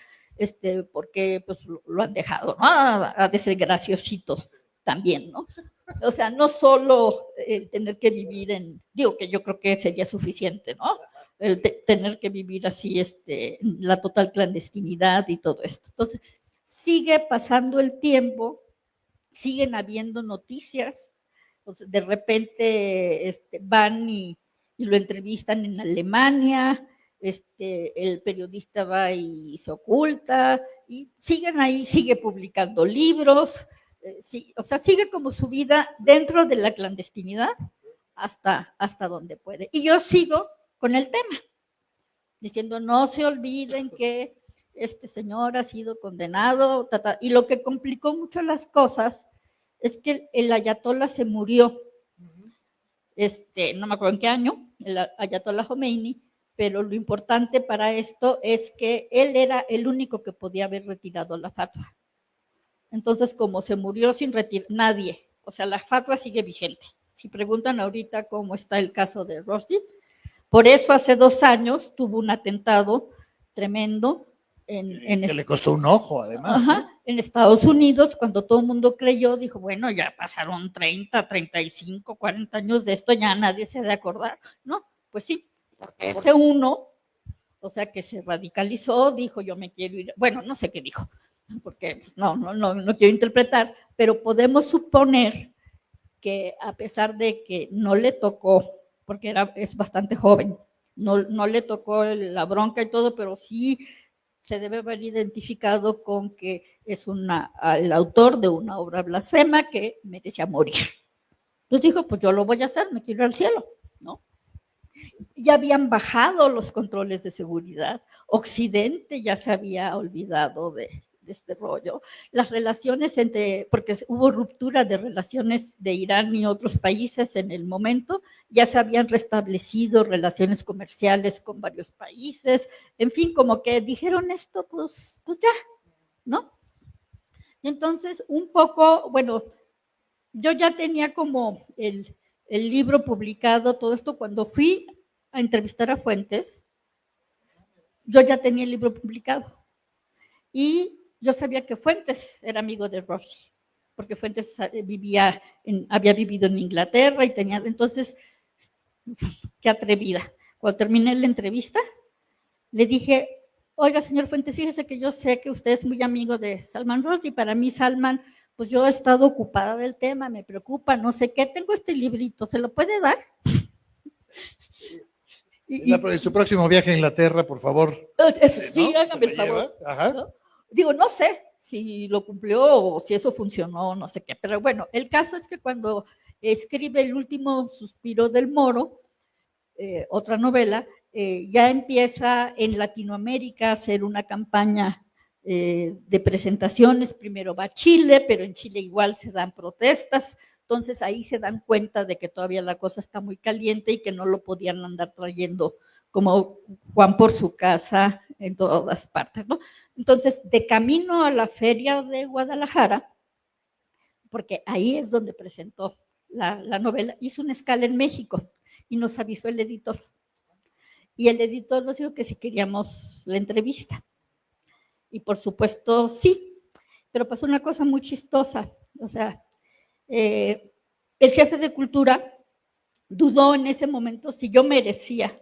porque pues lo han dejado, ¿no? Ha de ser graciosito también, ¿no? O sea, no solo tener que vivir digo que yo creo que sería suficiente, ¿no? Tener que vivir así, la total clandestinidad y todo esto. Entonces, sigue pasando el tiempo, siguen habiendo noticias, o sea, de repente van y lo entrevistan en Alemania, el periodista va y se oculta, y siguen ahí, sigue publicando libros, sí, o sea, sigue como su vida dentro de la clandestinidad hasta donde puede. Y yo sigo con el tema, diciendo, no se olviden que este señor ha sido condenado, y lo que complicó mucho las cosas es que el ayatolá se murió, no me acuerdo en qué año, el ayatolá Khomeini, pero lo importante para esto es que él era el único que podía haber retirado la fatwa. Entonces, como se murió sin retirar, nadie, o sea, la fatwa sigue vigente. Si preguntan ahorita cómo está el caso de Rushdie, por eso hace 2 años tuvo un atentado tremendo. Que le costó un ojo, además. Ajá, ¿no? En Estados Unidos, cuando todo el mundo creyó, dijo, bueno, ya pasaron 30, 35, 40 años de esto, ya nadie se ha de acordar. No, pues sí, porque ese uno, o sea, que se radicalizó, dijo, yo me quiero ir, bueno, no sé qué dijo, porque pues, no quiero interpretar, pero podemos suponer que a pesar de que no le tocó, porque es bastante joven, no le tocó la bronca y todo, pero sí se debe haber identificado con que es el autor de una obra blasfema que merecía morir. Entonces dijo, pues yo lo voy a hacer, me quiero ir al cielo, ¿no? Ya habían bajado los controles de seguridad, Occidente ya se había olvidado de este rollo, las relaciones porque hubo ruptura de relaciones de Irán y otros países en el momento, ya se habían restablecido relaciones comerciales con varios países, en fin, como que dijeron esto, pues ya, ¿no? Y entonces, un poco, bueno, yo ya tenía como el libro publicado, todo esto, cuando fui a entrevistar a Fuentes, yo ya tenía el libro publicado. Y yo sabía que Fuentes era amigo de Rushdie, porque Fuentes había vivido en Inglaterra y tenía, entonces, qué atrevida. Cuando terminé la entrevista, le dije, oiga, señor Fuentes, fíjese que yo sé que usted es muy amigo de Salman Rushdie, para mí Salman, pues yo he estado ocupada del tema, me preocupa, no sé qué, tengo este librito, ¿se lo puede dar? Su próximo viaje a Inglaterra, por favor. Sí, ¿no? Hágame el favor. ¿No? Digo, no sé si lo cumplió o si eso funcionó, no sé qué, pero bueno, el caso es que cuando escribe El último suspiro del Moro, otra novela, ya empieza en Latinoamérica a hacer una campaña de presentaciones, primero va a Chile, pero en Chile igual se dan protestas, Entonces ahí se dan cuenta de que todavía la cosa está muy caliente y que no lo podían andar trayendo como Juan por su casa en todas partes, ¿no? Entonces, de camino a la feria de Guadalajara, porque ahí es donde presentó la novela, hizo una escala en México y nos avisó el editor. Y el editor nos dijo que si queríamos la entrevista. Y por supuesto, sí, pero pasó una cosa muy chistosa. O sea, el jefe de cultura dudó en ese momento si yo merecía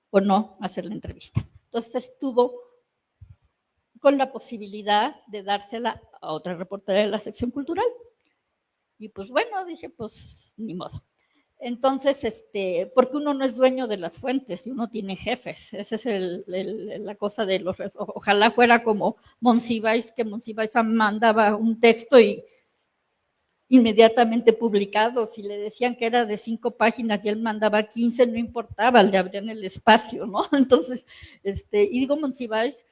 o no hacer la entrevista. Entonces estuvo con la posibilidad de dársela a otra reportera de la sección cultural. Y pues bueno, dije, pues ni modo. Entonces, porque uno no es dueño de las fuentes, uno tiene jefes. Esa es la cosa de los... Ojalá fuera como Monsiváis, que Monsiváis mandaba un texto y inmediatamente publicado. Si le decían que era de 5 páginas y él mandaba 15, no importaba, le abrían el espacio, ¿no? Entonces, y digo Monsiváis,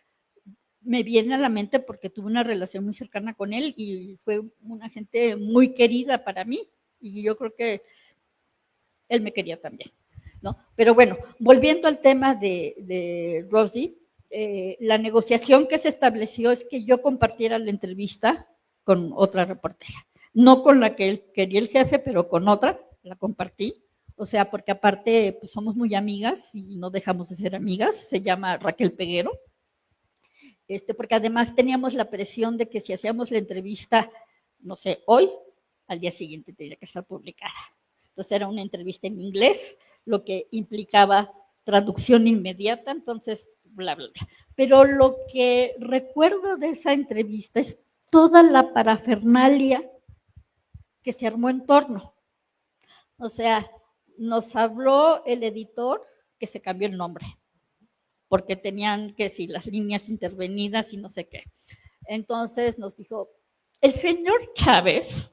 me viene a la mente porque tuve una relación muy cercana con él y fue una gente muy querida para mí. Y yo creo que él me quería también, ¿no? Pero bueno, volviendo al tema de Rosy, la negociación que se estableció es que yo compartiera la entrevista con otra reportera, no con la que él quería el jefe, pero con otra, la compartí, o sea, porque aparte pues somos muy amigas y no dejamos de ser amigas, se llama Raquel Peguero, porque además teníamos la presión de que si hacíamos la entrevista, no sé, hoy, al día siguiente tenía que estar publicada. Entonces era una entrevista en inglés, lo que implicaba traducción inmediata, entonces, bla, bla, bla. Pero lo que recuerdo de esa entrevista es toda la parafernalia que se armó en torno. O sea, nos habló el editor que se cambió el nombre, porque tenían que si las líneas intervenidas y no sé qué. Entonces nos dijo, el señor Chávez,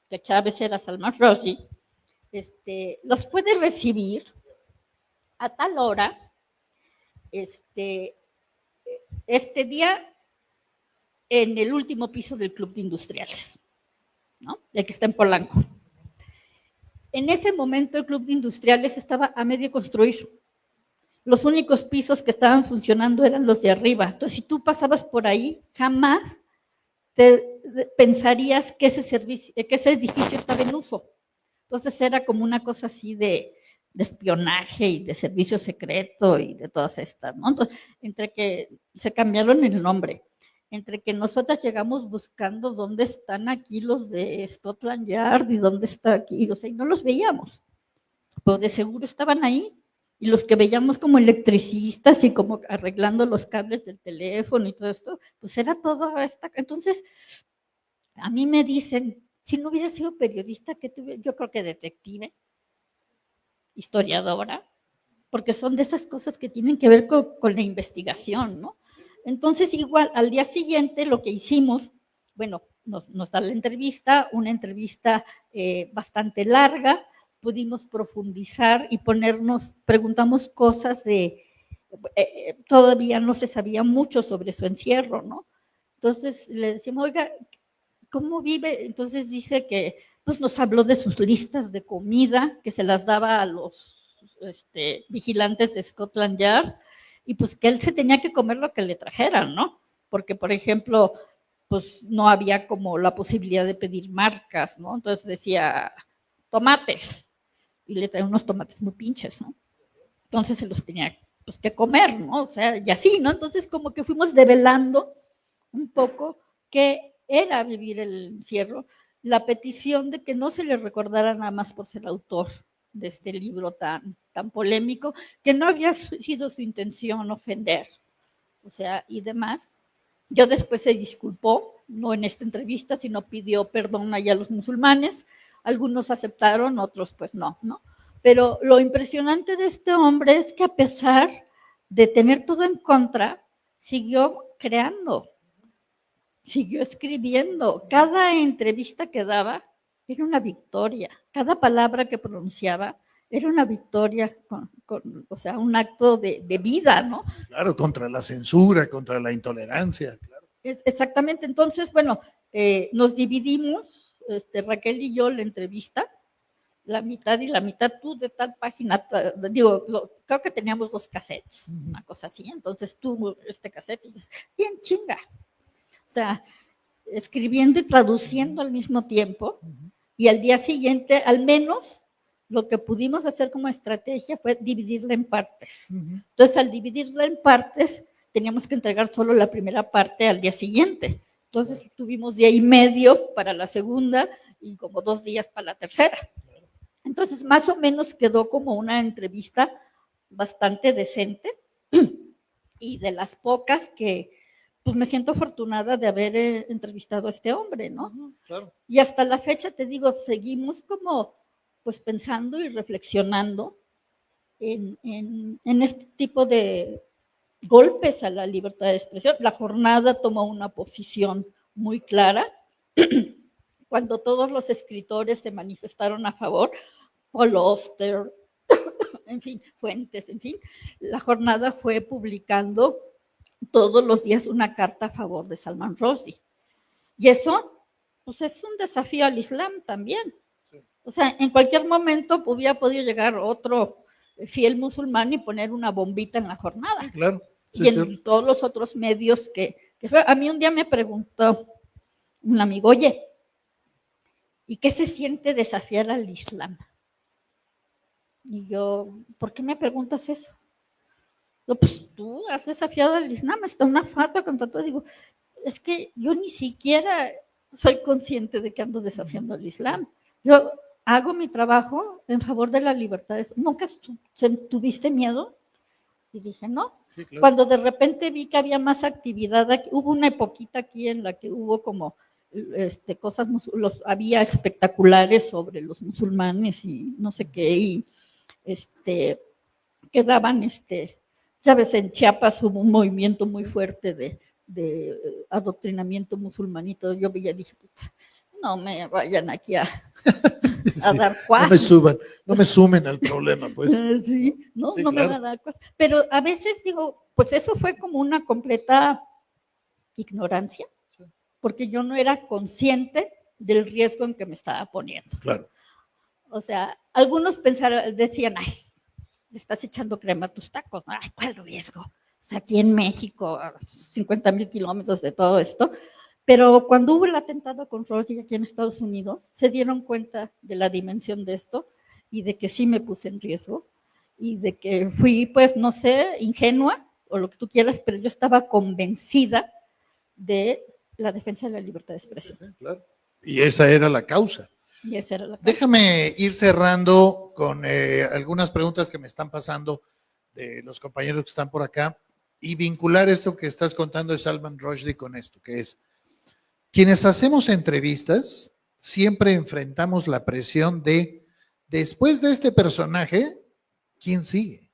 que Chávez era Salman Rushdie, los puede recibir a tal hora, este día en el último piso del Club de Industriales, ¿no? El que está en Polanco. En ese momento el Club de Industriales estaba a medio construir. Los únicos pisos que estaban funcionando eran los de arriba. Entonces, si tú pasabas por ahí, jamás pensarías que ese edificio estaba en uso. Entonces era como una cosa así de espionaje y de servicio secreto y de todas estas, ¿no? Entonces, entre que se cambiaron el nombre, entre que nosotras llegamos buscando dónde están aquí los de Scotland Yard y dónde está aquí, o sea, y no los veíamos, pero de seguro estaban ahí. Y los que veíamos como electricistas y como arreglando los cables del teléfono y todo esto, pues era todo esta. Entonces, a mí me dicen, si no hubiera sido periodista, yo creo que detective, historiadora, porque son de esas cosas que tienen que ver con la investigación, ¿no? Entonces, igual, al día siguiente lo que hicimos, bueno, nos da la entrevista, una entrevista bastante larga, pudimos profundizar y preguntamos cosas todavía no se sabía mucho sobre su encierro, ¿no? Entonces le decimos, oiga, ¿cómo vive? Entonces dice que pues nos habló de sus listas de comida que se las daba a los vigilantes de Scotland Yard y pues que él se tenía que comer lo que le trajeran, ¿no? Porque, por ejemplo, pues no había como la posibilidad de pedir marcas, ¿no? Entonces decía, tomates, y le traían unos tomates muy pinches, ¿no? Entonces se los tenía pues que comer, ¿no? O sea, y así, ¿no? Entonces como que fuimos develando un poco qué era vivir el encierro, la petición de que no se le recordara nada más por ser autor de este libro tan polémico, que no había sido su intención ofender, o sea, y demás. Yo después se disculpó, no en esta entrevista, sino pidió perdón allá a los musulmanes, algunos aceptaron, otros pues no, ¿no? Pero lo impresionante de este hombre es que a pesar de tener todo en contra, siguió creando, siguió escribiendo. Cada entrevista que daba era una victoria, cada palabra que pronunciaba era una victoria, o sea, un acto de vida, ¿no? Claro, contra la censura, contra la intolerancia. Claro. Exactamente, entonces, bueno, nos dividimos Raquel y yo la entrevista, la mitad y la mitad tú de tal página, digo, creo que teníamos 2 cassettes, una cosa así, entonces tú este cassette y bien chinga. O sea, escribiendo y traduciendo al mismo tiempo, y al día siguiente, al menos, lo que pudimos hacer como estrategia fue dividirla en partes. Entonces, al dividirla en partes, teníamos que entregar solo la primera parte al día siguiente. Entonces, tuvimos día y medio para la segunda y como 2 días para la tercera. Entonces, más o menos quedó como una entrevista bastante decente y de las pocas que, pues me siento afortunada de haber entrevistado a este hombre, ¿no? Claro. Y hasta la fecha, te digo, seguimos como, pues pensando y reflexionando en este tipo de golpes a la libertad de expresión. La jornada tomó una posición muy clara. Cuando todos los escritores se manifestaron a favor, Paul Auster, en fin, Fuentes, en fin, la jornada fue publicando todos los días una carta a favor de Salman Rushdie. Y eso, pues es un desafío al Islam también. O sea, en cualquier momento hubiera podido llegar otro fiel musulmán y poner una bombita en la jornada. Sí, claro. Sí, y en todos los otros medios que fue. A mí un día me preguntó un amigo, oye, ¿y qué se siente desafiar al Islam? Y yo, ¿por qué me preguntas eso? Yo, pues tú has desafiado al Islam, está una fatwa contra todo. Digo, es que yo ni siquiera soy consciente de que ando desafiando al Islam. Yo hago mi trabajo en favor de la libertad. ¿Nunca tuviste miedo? Y dije, no. Sí, claro. Cuando de repente vi que había más actividad, hubo una epoquita aquí en la que hubo como cosas, había espectaculares sobre los musulmanes y no sé qué, y que daban, ya ves, en Chiapas hubo un movimiento muy fuerte de adoctrinamiento musulmanito. Yo veía y dije, no me vayan aquí a dar cuas. No me sumen al problema, pues. Sí, no, Sí, no claro. me van a dar cuas. Pero a veces digo, pues eso fue como una completa ignorancia, porque yo no era consciente del riesgo en que me estaba poniendo. Claro. O sea, algunos decían, ay, le estás echando crema a tus tacos. Ay, ¿cuál riesgo? O sea, aquí en México, a 50,000 kilómetros de todo esto. Pero cuando hubo el atentado con Rushdie aquí en Estados Unidos, se dieron cuenta de la dimensión de esto y de que sí me puse en riesgo y de que fui, pues, no sé, ingenua o lo que tú quieras, pero yo estaba convencida de la defensa de la libertad de expresión. Sí, claro. Y esa era la causa. Y esa era la causa. Déjame ir cerrando con algunas preguntas que me están pasando de los compañeros que están por acá y vincular esto que estás contando de Salman Rushdie con esto, que es, quienes hacemos entrevistas siempre enfrentamos la presión de, después de este personaje, ¿quién sigue?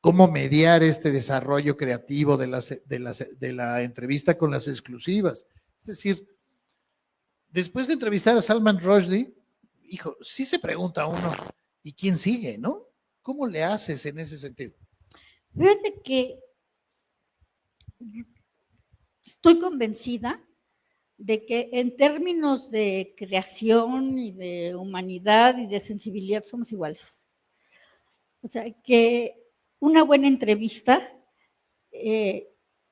¿Cómo mediar este desarrollo creativo de la entrevista con las exclusivas? Es decir, después de entrevistar a Salman Rushdie, hijo, sí se pregunta uno, ¿y quién sigue, no? ¿Cómo le haces en ese sentido? Fíjate que estoy convencida de que en términos de creación y de humanidad y de sensibilidad somos iguales. O sea, que una buena entrevista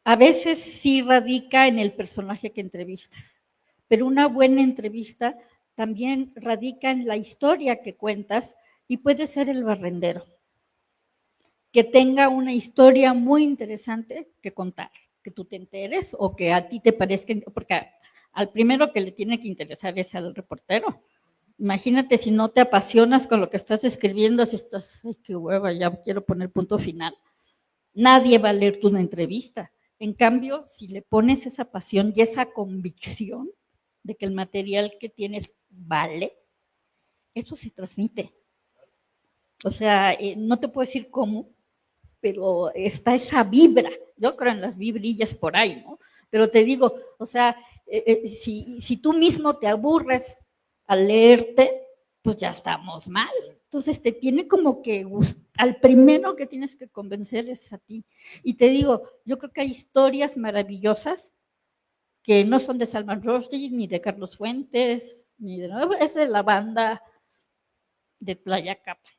a veces sí radica en el personaje que entrevistas, pero una buena entrevista también radica en la historia que cuentas y puede ser el barrendero, que tenga una historia muy interesante que contar, que tú te enteres o que a ti te parezca, porque al primero que le tiene que interesar es al reportero. Imagínate si no te apasionas con lo que estás escribiendo, si estás, ay, qué hueva, ya quiero poner punto final. Nadie va a leer tu entrevista. En cambio, si le pones esa pasión y esa convicción de que el material que tienes vale, eso se transmite. O sea, no te puedo decir cómo, pero está esa vibra. Yo creo en las vibrillas por ahí, ¿no? Pero te digo, o sea, si tú mismo te aburres al leerte, pues ya estamos mal. Entonces te tiene como que al primero que tienes que convencer es a ti. Y te digo, yo creo que hay historias maravillosas que no son de Salman Rushdie, ni de Carlos Fuentes, ni de, es de la banda de Playa Capa,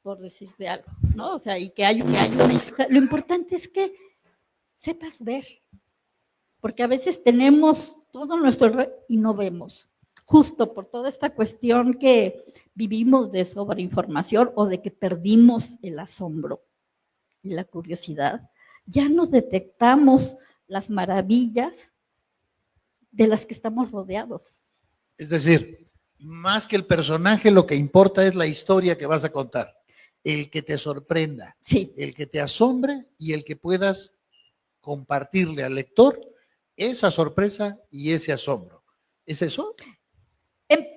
por decirte algo, ¿no? O sea, y que hay una... O sea, lo importante es que sepas ver, porque a veces tenemos todo nuestro y no vemos, justo por toda esta cuestión que vivimos de sobreinformación o de que perdimos el asombro y la curiosidad, ya no detectamos las maravillas de las que estamos rodeados. Es decir, más que el personaje, lo que importa es la historia que vas a contar, el que te sorprenda, sí, el que te asombre y el que puedas compartirle al lector esa sorpresa y ese asombro. ¿Es eso?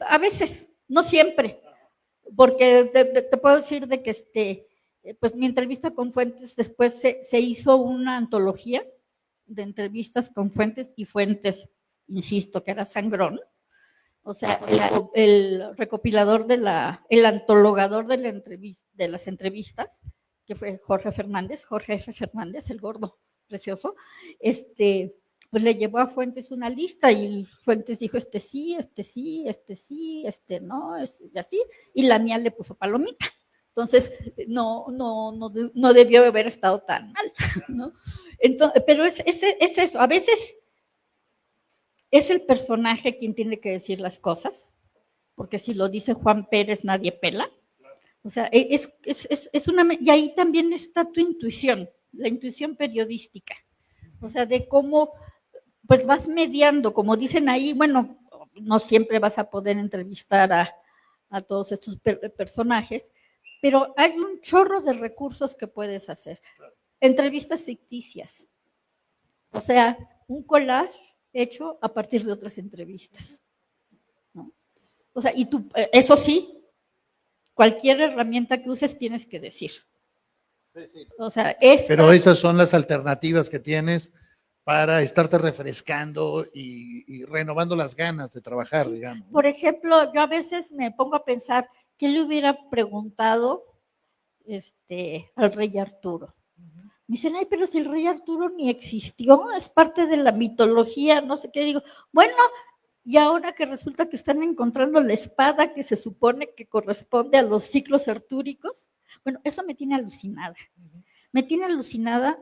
A veces, no siempre, porque te puedo decir de que pues mi entrevista con Fuentes después se hizo una antología de entrevistas con Fuentes y Fuentes, insisto, que era sangrón. O sea, el recopilador el antologador de las entrevistas, que fue Jorge F. Fernández, el gordo precioso, pues le llevó a Fuentes una lista y Fuentes dijo sí, sí, sí, no, y así, y la mía le puso palomita. Entonces, no debió haber estado tan mal, ¿no? Entonces, pero es eso, a veces es el personaje quien tiene que decir las cosas, porque si lo dice Juan Pérez nadie pela. O sea, es una... Y ahí también está tu intuición, la intuición periodística. O sea, de cómo pues vas mediando, como dicen ahí, bueno, no siempre vas a poder entrevistar a todos estos personajes, pero hay un chorro de recursos que puedes hacer. Entrevistas ficticias. O sea, un collage hecho a partir de otras entrevistas, ¿no? O sea, y tú, eso sí, cualquier herramienta que uses tienes que decir. O sea, pero esas son las alternativas que tienes para estarte refrescando y renovando las ganas de trabajar, sí, digamos. Por ejemplo, yo a veces me pongo a pensar, ¿qué le hubiera preguntado al rey Arturo? Me dicen, ay, pero si el rey Arturo ni existió, es parte de la mitología, no sé qué. Digo, bueno, y ahora que resulta que están encontrando la espada que se supone que corresponde a los ciclos artúricos, bueno, eso me tiene alucinada. Me tiene alucinada,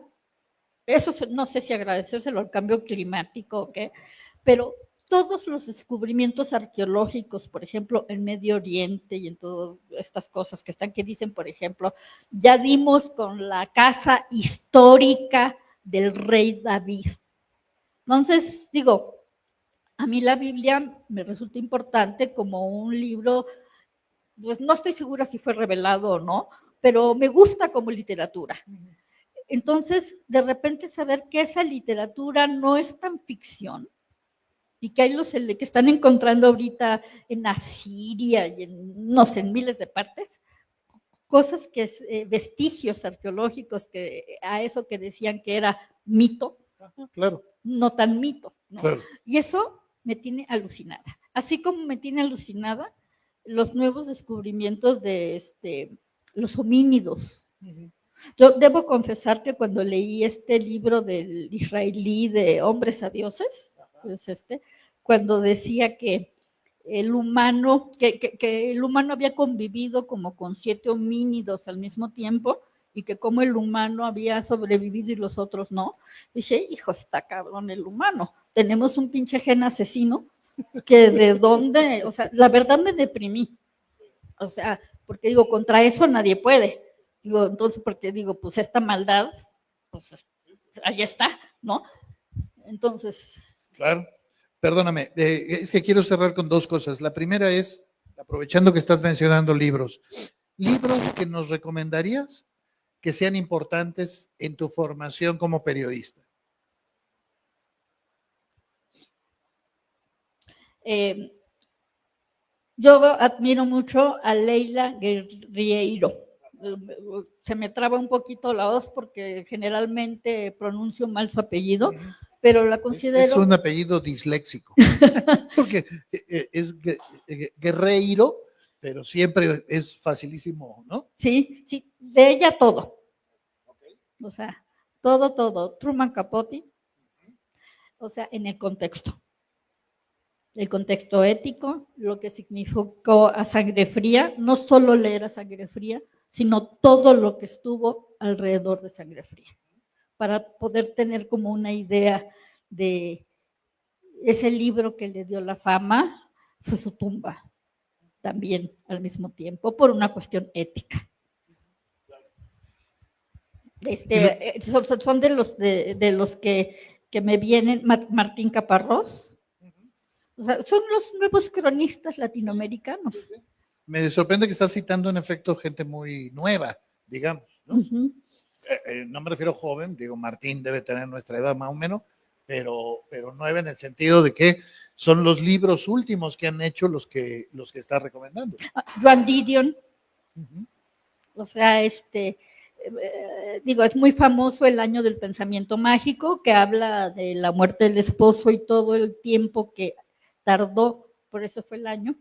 eso no sé si agradecérselo al cambio climático o qué, pero todos los descubrimientos arqueológicos, por ejemplo, en Medio Oriente y en todas estas cosas que dicen, por ejemplo, ya dimos con la casa histórica del rey David. Entonces, digo, a mí la Biblia me resulta importante como un libro, pues no estoy segura si fue revelado o no, pero me gusta como literatura. Entonces, de repente saber que esa literatura no es tan ficción, y que hay los que están encontrando ahorita en Asiria y no sé, en miles de partes, cosas que vestigios arqueológicos que a eso que decían que era mito, claro, no tan mito, ¿no? Claro. Y eso me tiene alucinada. Así como me tiene alucinada los nuevos descubrimientos de los homínidos. Yo debo confesar que cuando leí este libro del israelí de Hombres a Dioses, es cuando decía que el humano, que el humano había convivido como con 7 homínidos al mismo tiempo y que como el humano había sobrevivido y los otros no, dije, hijo, está cabrón el humano, tenemos un pinche gen asesino que de dónde, o sea, la verdad me deprimí, o sea, porque digo, contra eso nadie puede, digo, entonces, porque digo, pues esta maldad, pues ahí está, ¿no? Entonces... Claro. Perdóname, es que quiero cerrar con 2 cosas. La primera es, aprovechando que estás mencionando libros que nos recomendarías que sean importantes en tu formación como periodista. Yo admiro mucho a Leila Guerriero. Se me traba un poquito la voz porque generalmente pronuncio mal su apellido, pero la considero... Es un apellido disléxico, porque es Guerreiro, pero siempre es facilísimo, ¿no? Sí, sí, de ella todo. O sea, todo. Truman Capote. o sea, en el contexto ético, lo que significó A Sangre Fría, no solo leer A Sangre Fría, sino todo lo que estuvo alrededor de Sangre Fría, para poder tener como una idea de ese libro que le dio la fama, fue su tumba también al mismo tiempo, por una cuestión ética. Son de los que me vienen, Martín Caparrós, o sea, son los nuevos cronistas latinoamericanos. Me sorprende que estás citando en efecto gente muy nueva, digamos, ¿no? Uh-huh. No me refiero joven, digo, Martín debe tener nuestra edad más o menos, pero nueva en el sentido de que son los libros últimos que han hecho los que estás recomendando. Joan Didion, o sea, digo, es muy famoso El Año del Pensamiento Mágico, que habla de la muerte del esposo y todo el tiempo que tardó, por eso fue el año,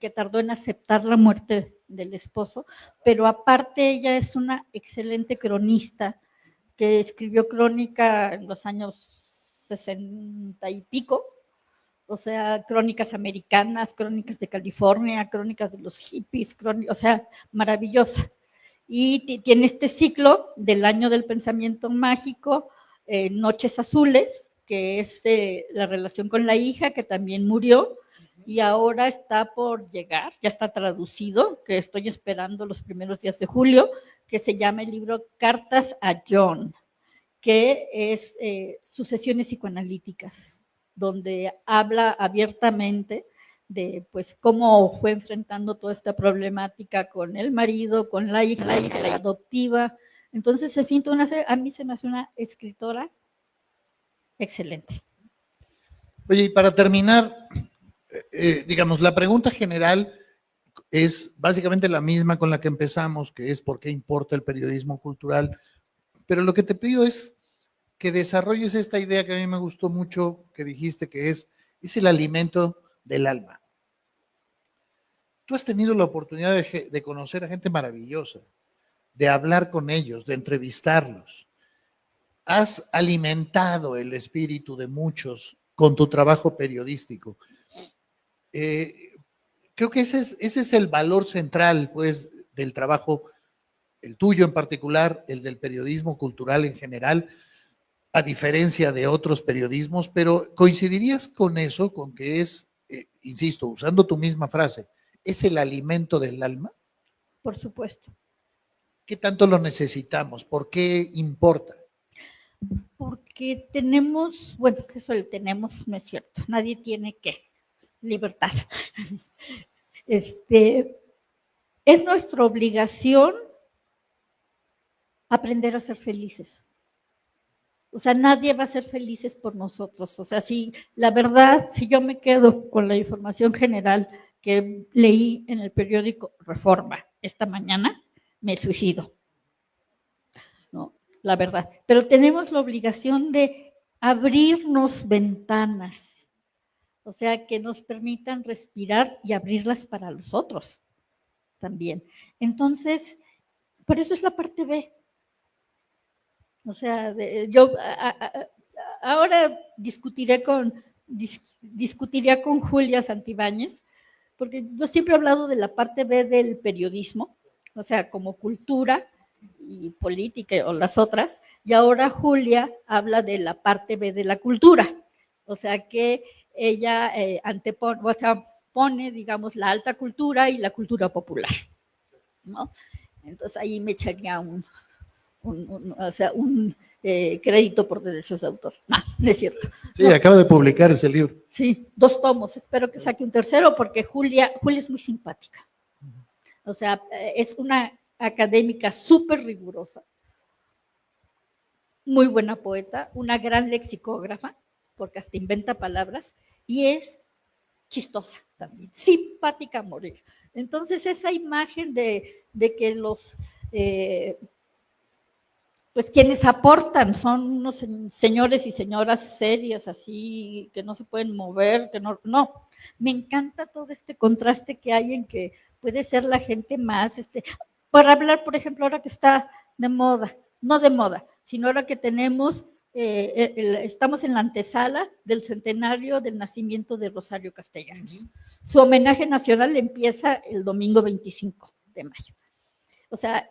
que tardó en aceptar la muerte del esposo, pero aparte ella es una excelente cronista que escribió crónica en los años 60 y pico, o sea, crónicas americanas, crónicas de California, crónicas de los hippies, o sea, maravillosa. Y tiene este ciclo del Año del Pensamiento Mágico, Noches Azules, que es la relación con la hija, que también murió, y ahora está por llegar, ya está traducido, que estoy esperando los primeros días de julio, que se llama el libro Cartas a John, que es Sucesiones psicoanalíticas, donde habla abiertamente de pues cómo fue enfrentando toda esta problemática con el marido, con la hija adoptiva. Entonces, en fin, a mí se me hace una escritora excelente. Oye, y para terminar, digamos, la pregunta general es básicamente la misma con la que empezamos, que es por qué importa el periodismo cultural, pero lo que te pido es que desarrolles esta idea que a mí me gustó mucho, que dijiste que es el alimento del alma. Tú has tenido la oportunidad de conocer a gente maravillosa, de hablar con ellos, de entrevistarlos. Has alimentado el espíritu de muchos con tu trabajo periodístico. Creo que ese es el valor central, pues, del trabajo, el tuyo en particular, el del periodismo cultural en general, a diferencia de otros periodismos, pero ¿coincidirías con eso, con que es, insisto, usando tu misma frase, es el alimento del alma? Por supuesto. ¿Qué tanto lo necesitamos? ¿Por qué importa? Porque tenemos, bueno, eso el tenemos no es cierto, nadie tiene libertad. Es nuestra obligación aprender a ser felices. O sea, nadie va a ser felices por nosotros. O sea, si la verdad, si yo me quedo con la información general que leí en el periódico Reforma esta mañana, me suicido. ¿No? La verdad. Pero tenemos la obligación de abrirnos ventanas, o sea, que nos permitan respirar y abrirlas para los otros también. Entonces, por eso es la parte B. O sea, yo ahora discutiría con Julia Santibáñez, porque yo siempre he hablado de la parte B del periodismo, o sea, como cultura y política o las otras, y ahora Julia habla de la parte B de la cultura, o sea, que ella antepone, o sea, pone, digamos, la alta cultura y la cultura popular, ¿no? Entonces ahí me echaría un crédito por derechos de autor. No es cierto. Sí, acaba de publicar ese libro. Sí, 2 tomos. Espero que saque un tercero porque Julia es muy simpática. O sea, es una académica súper rigurosa, muy buena poeta, una gran lexicógrafa, porque hasta inventa palabras, y es chistosa también, simpática a morir. Entonces, esa imagen de que los... pues quienes aportan son unos señores y señoras serias así, que no se pueden mover, que no, me encanta todo este contraste que hay en que puede ser la gente más, para hablar, por ejemplo, ahora que está de moda, no de moda, sino ahora que tenemos estamos en la antesala del centenario del nacimiento de Rosario Castellanos. Su homenaje nacional empieza el domingo 25 de mayo. O sea,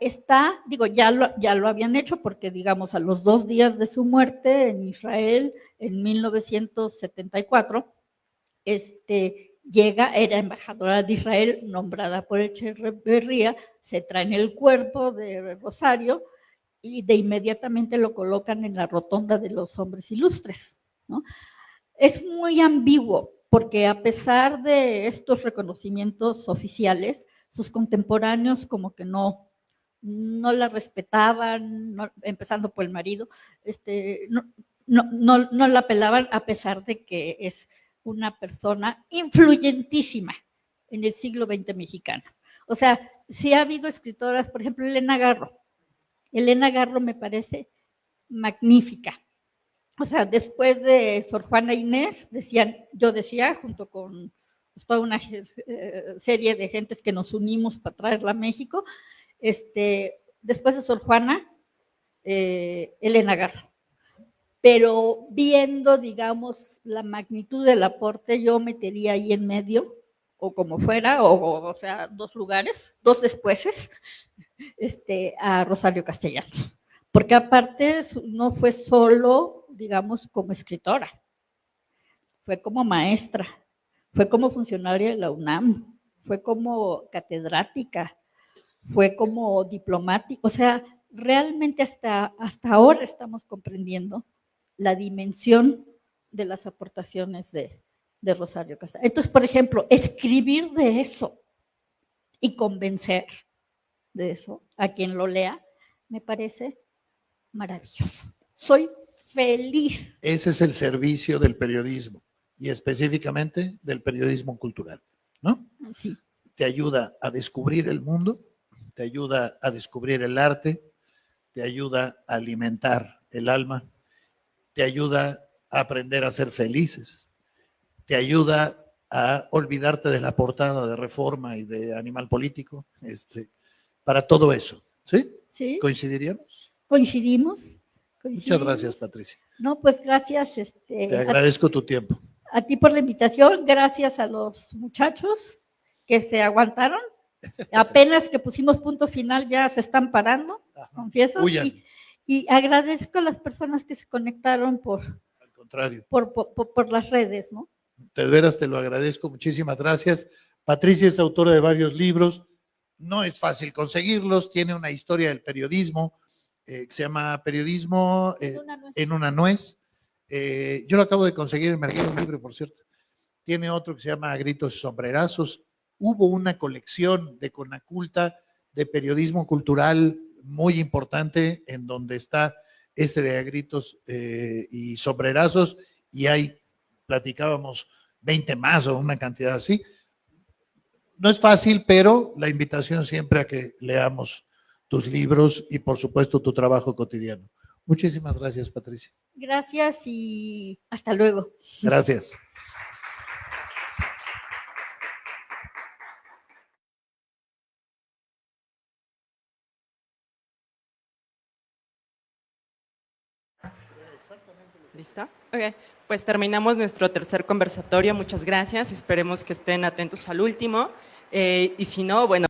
ya lo habían hecho porque, digamos, a los 2 días de su muerte en Israel, en 1974, era embajadora de Israel, nombrada por Echeverría, se traen el cuerpo de Rosario y de inmediatamente lo colocan en la rotonda de los hombres ilustres, ¿no? Es muy ambiguo, porque a pesar de estos reconocimientos oficiales, sus contemporáneos como que no la respetaban, empezando por el marido, no la apelaban, a pesar de que es una persona influyentísima en el siglo XX mexicano. O sea, sí ha habido escritoras, por ejemplo, Elena Garro me parece magnífica. O sea, después de Sor Juana Inés, yo decía, junto con pues, toda una serie de gentes que nos unimos para traerla a México, después de Sor Juana, Elena Garro. Pero viendo, digamos, la magnitud del aporte, yo metería ahí en medio, o como fuera, o sea, 2 lugares, 2 despuéses, a Rosario Castellanos. Porque aparte no fue solo, digamos, como escritora, fue como maestra, fue como funcionaria de la UNAM, fue como catedrática, fue como diplomática. O sea, realmente hasta ahora estamos comprendiendo la dimensión de las aportaciones de Rosario Castellanos. Entonces, por ejemplo, escribir de eso y convencer de eso a quien lo lea, me parece maravilloso. Soy feliz. Ese es el servicio del periodismo y específicamente del periodismo cultural, ¿no? Sí. Te ayuda a descubrir el mundo, te ayuda a descubrir el arte, te ayuda a alimentar el alma, te ayuda a aprender a ser felices, te ayuda a olvidarte de la portada de Reforma y de Animal Político, para todo eso, ¿sí? Sí. ¿Coincidiríamos? Coincidimos. Muchas gracias, Patricia. No, pues gracias. Te agradezco tu tiempo. A ti por la invitación, gracias a los muchachos que se aguantaron. Apenas que pusimos punto final ya se están parando, confieso. Y agradezco a las personas que se conectaron Al contrario. por las redes, ¿no? De veras te lo agradezco, muchísimas gracias. Patricia es autora de varios libros, no es fácil conseguirlos, tiene una historia del periodismo que se llama Periodismo en una nuez. Yo lo acabo de conseguir en Mercado Libre, por cierto. Tiene otro que se llama Gritos y Sombrerazos. Hubo una colección de Conaculta de periodismo cultural muy importante en donde está de A Gritos y Sombrerazos, y ahí platicábamos 20 más o una cantidad así. No es fácil, pero la invitación siempre a que leamos tus libros y por supuesto tu trabajo cotidiano. Muchísimas gracias, Patricia. Gracias y hasta luego. Gracias. ¿Listo? Ok, pues terminamos nuestro tercer conversatorio. Muchas gracias. Esperemos que estén atentos al último. Y si no, bueno.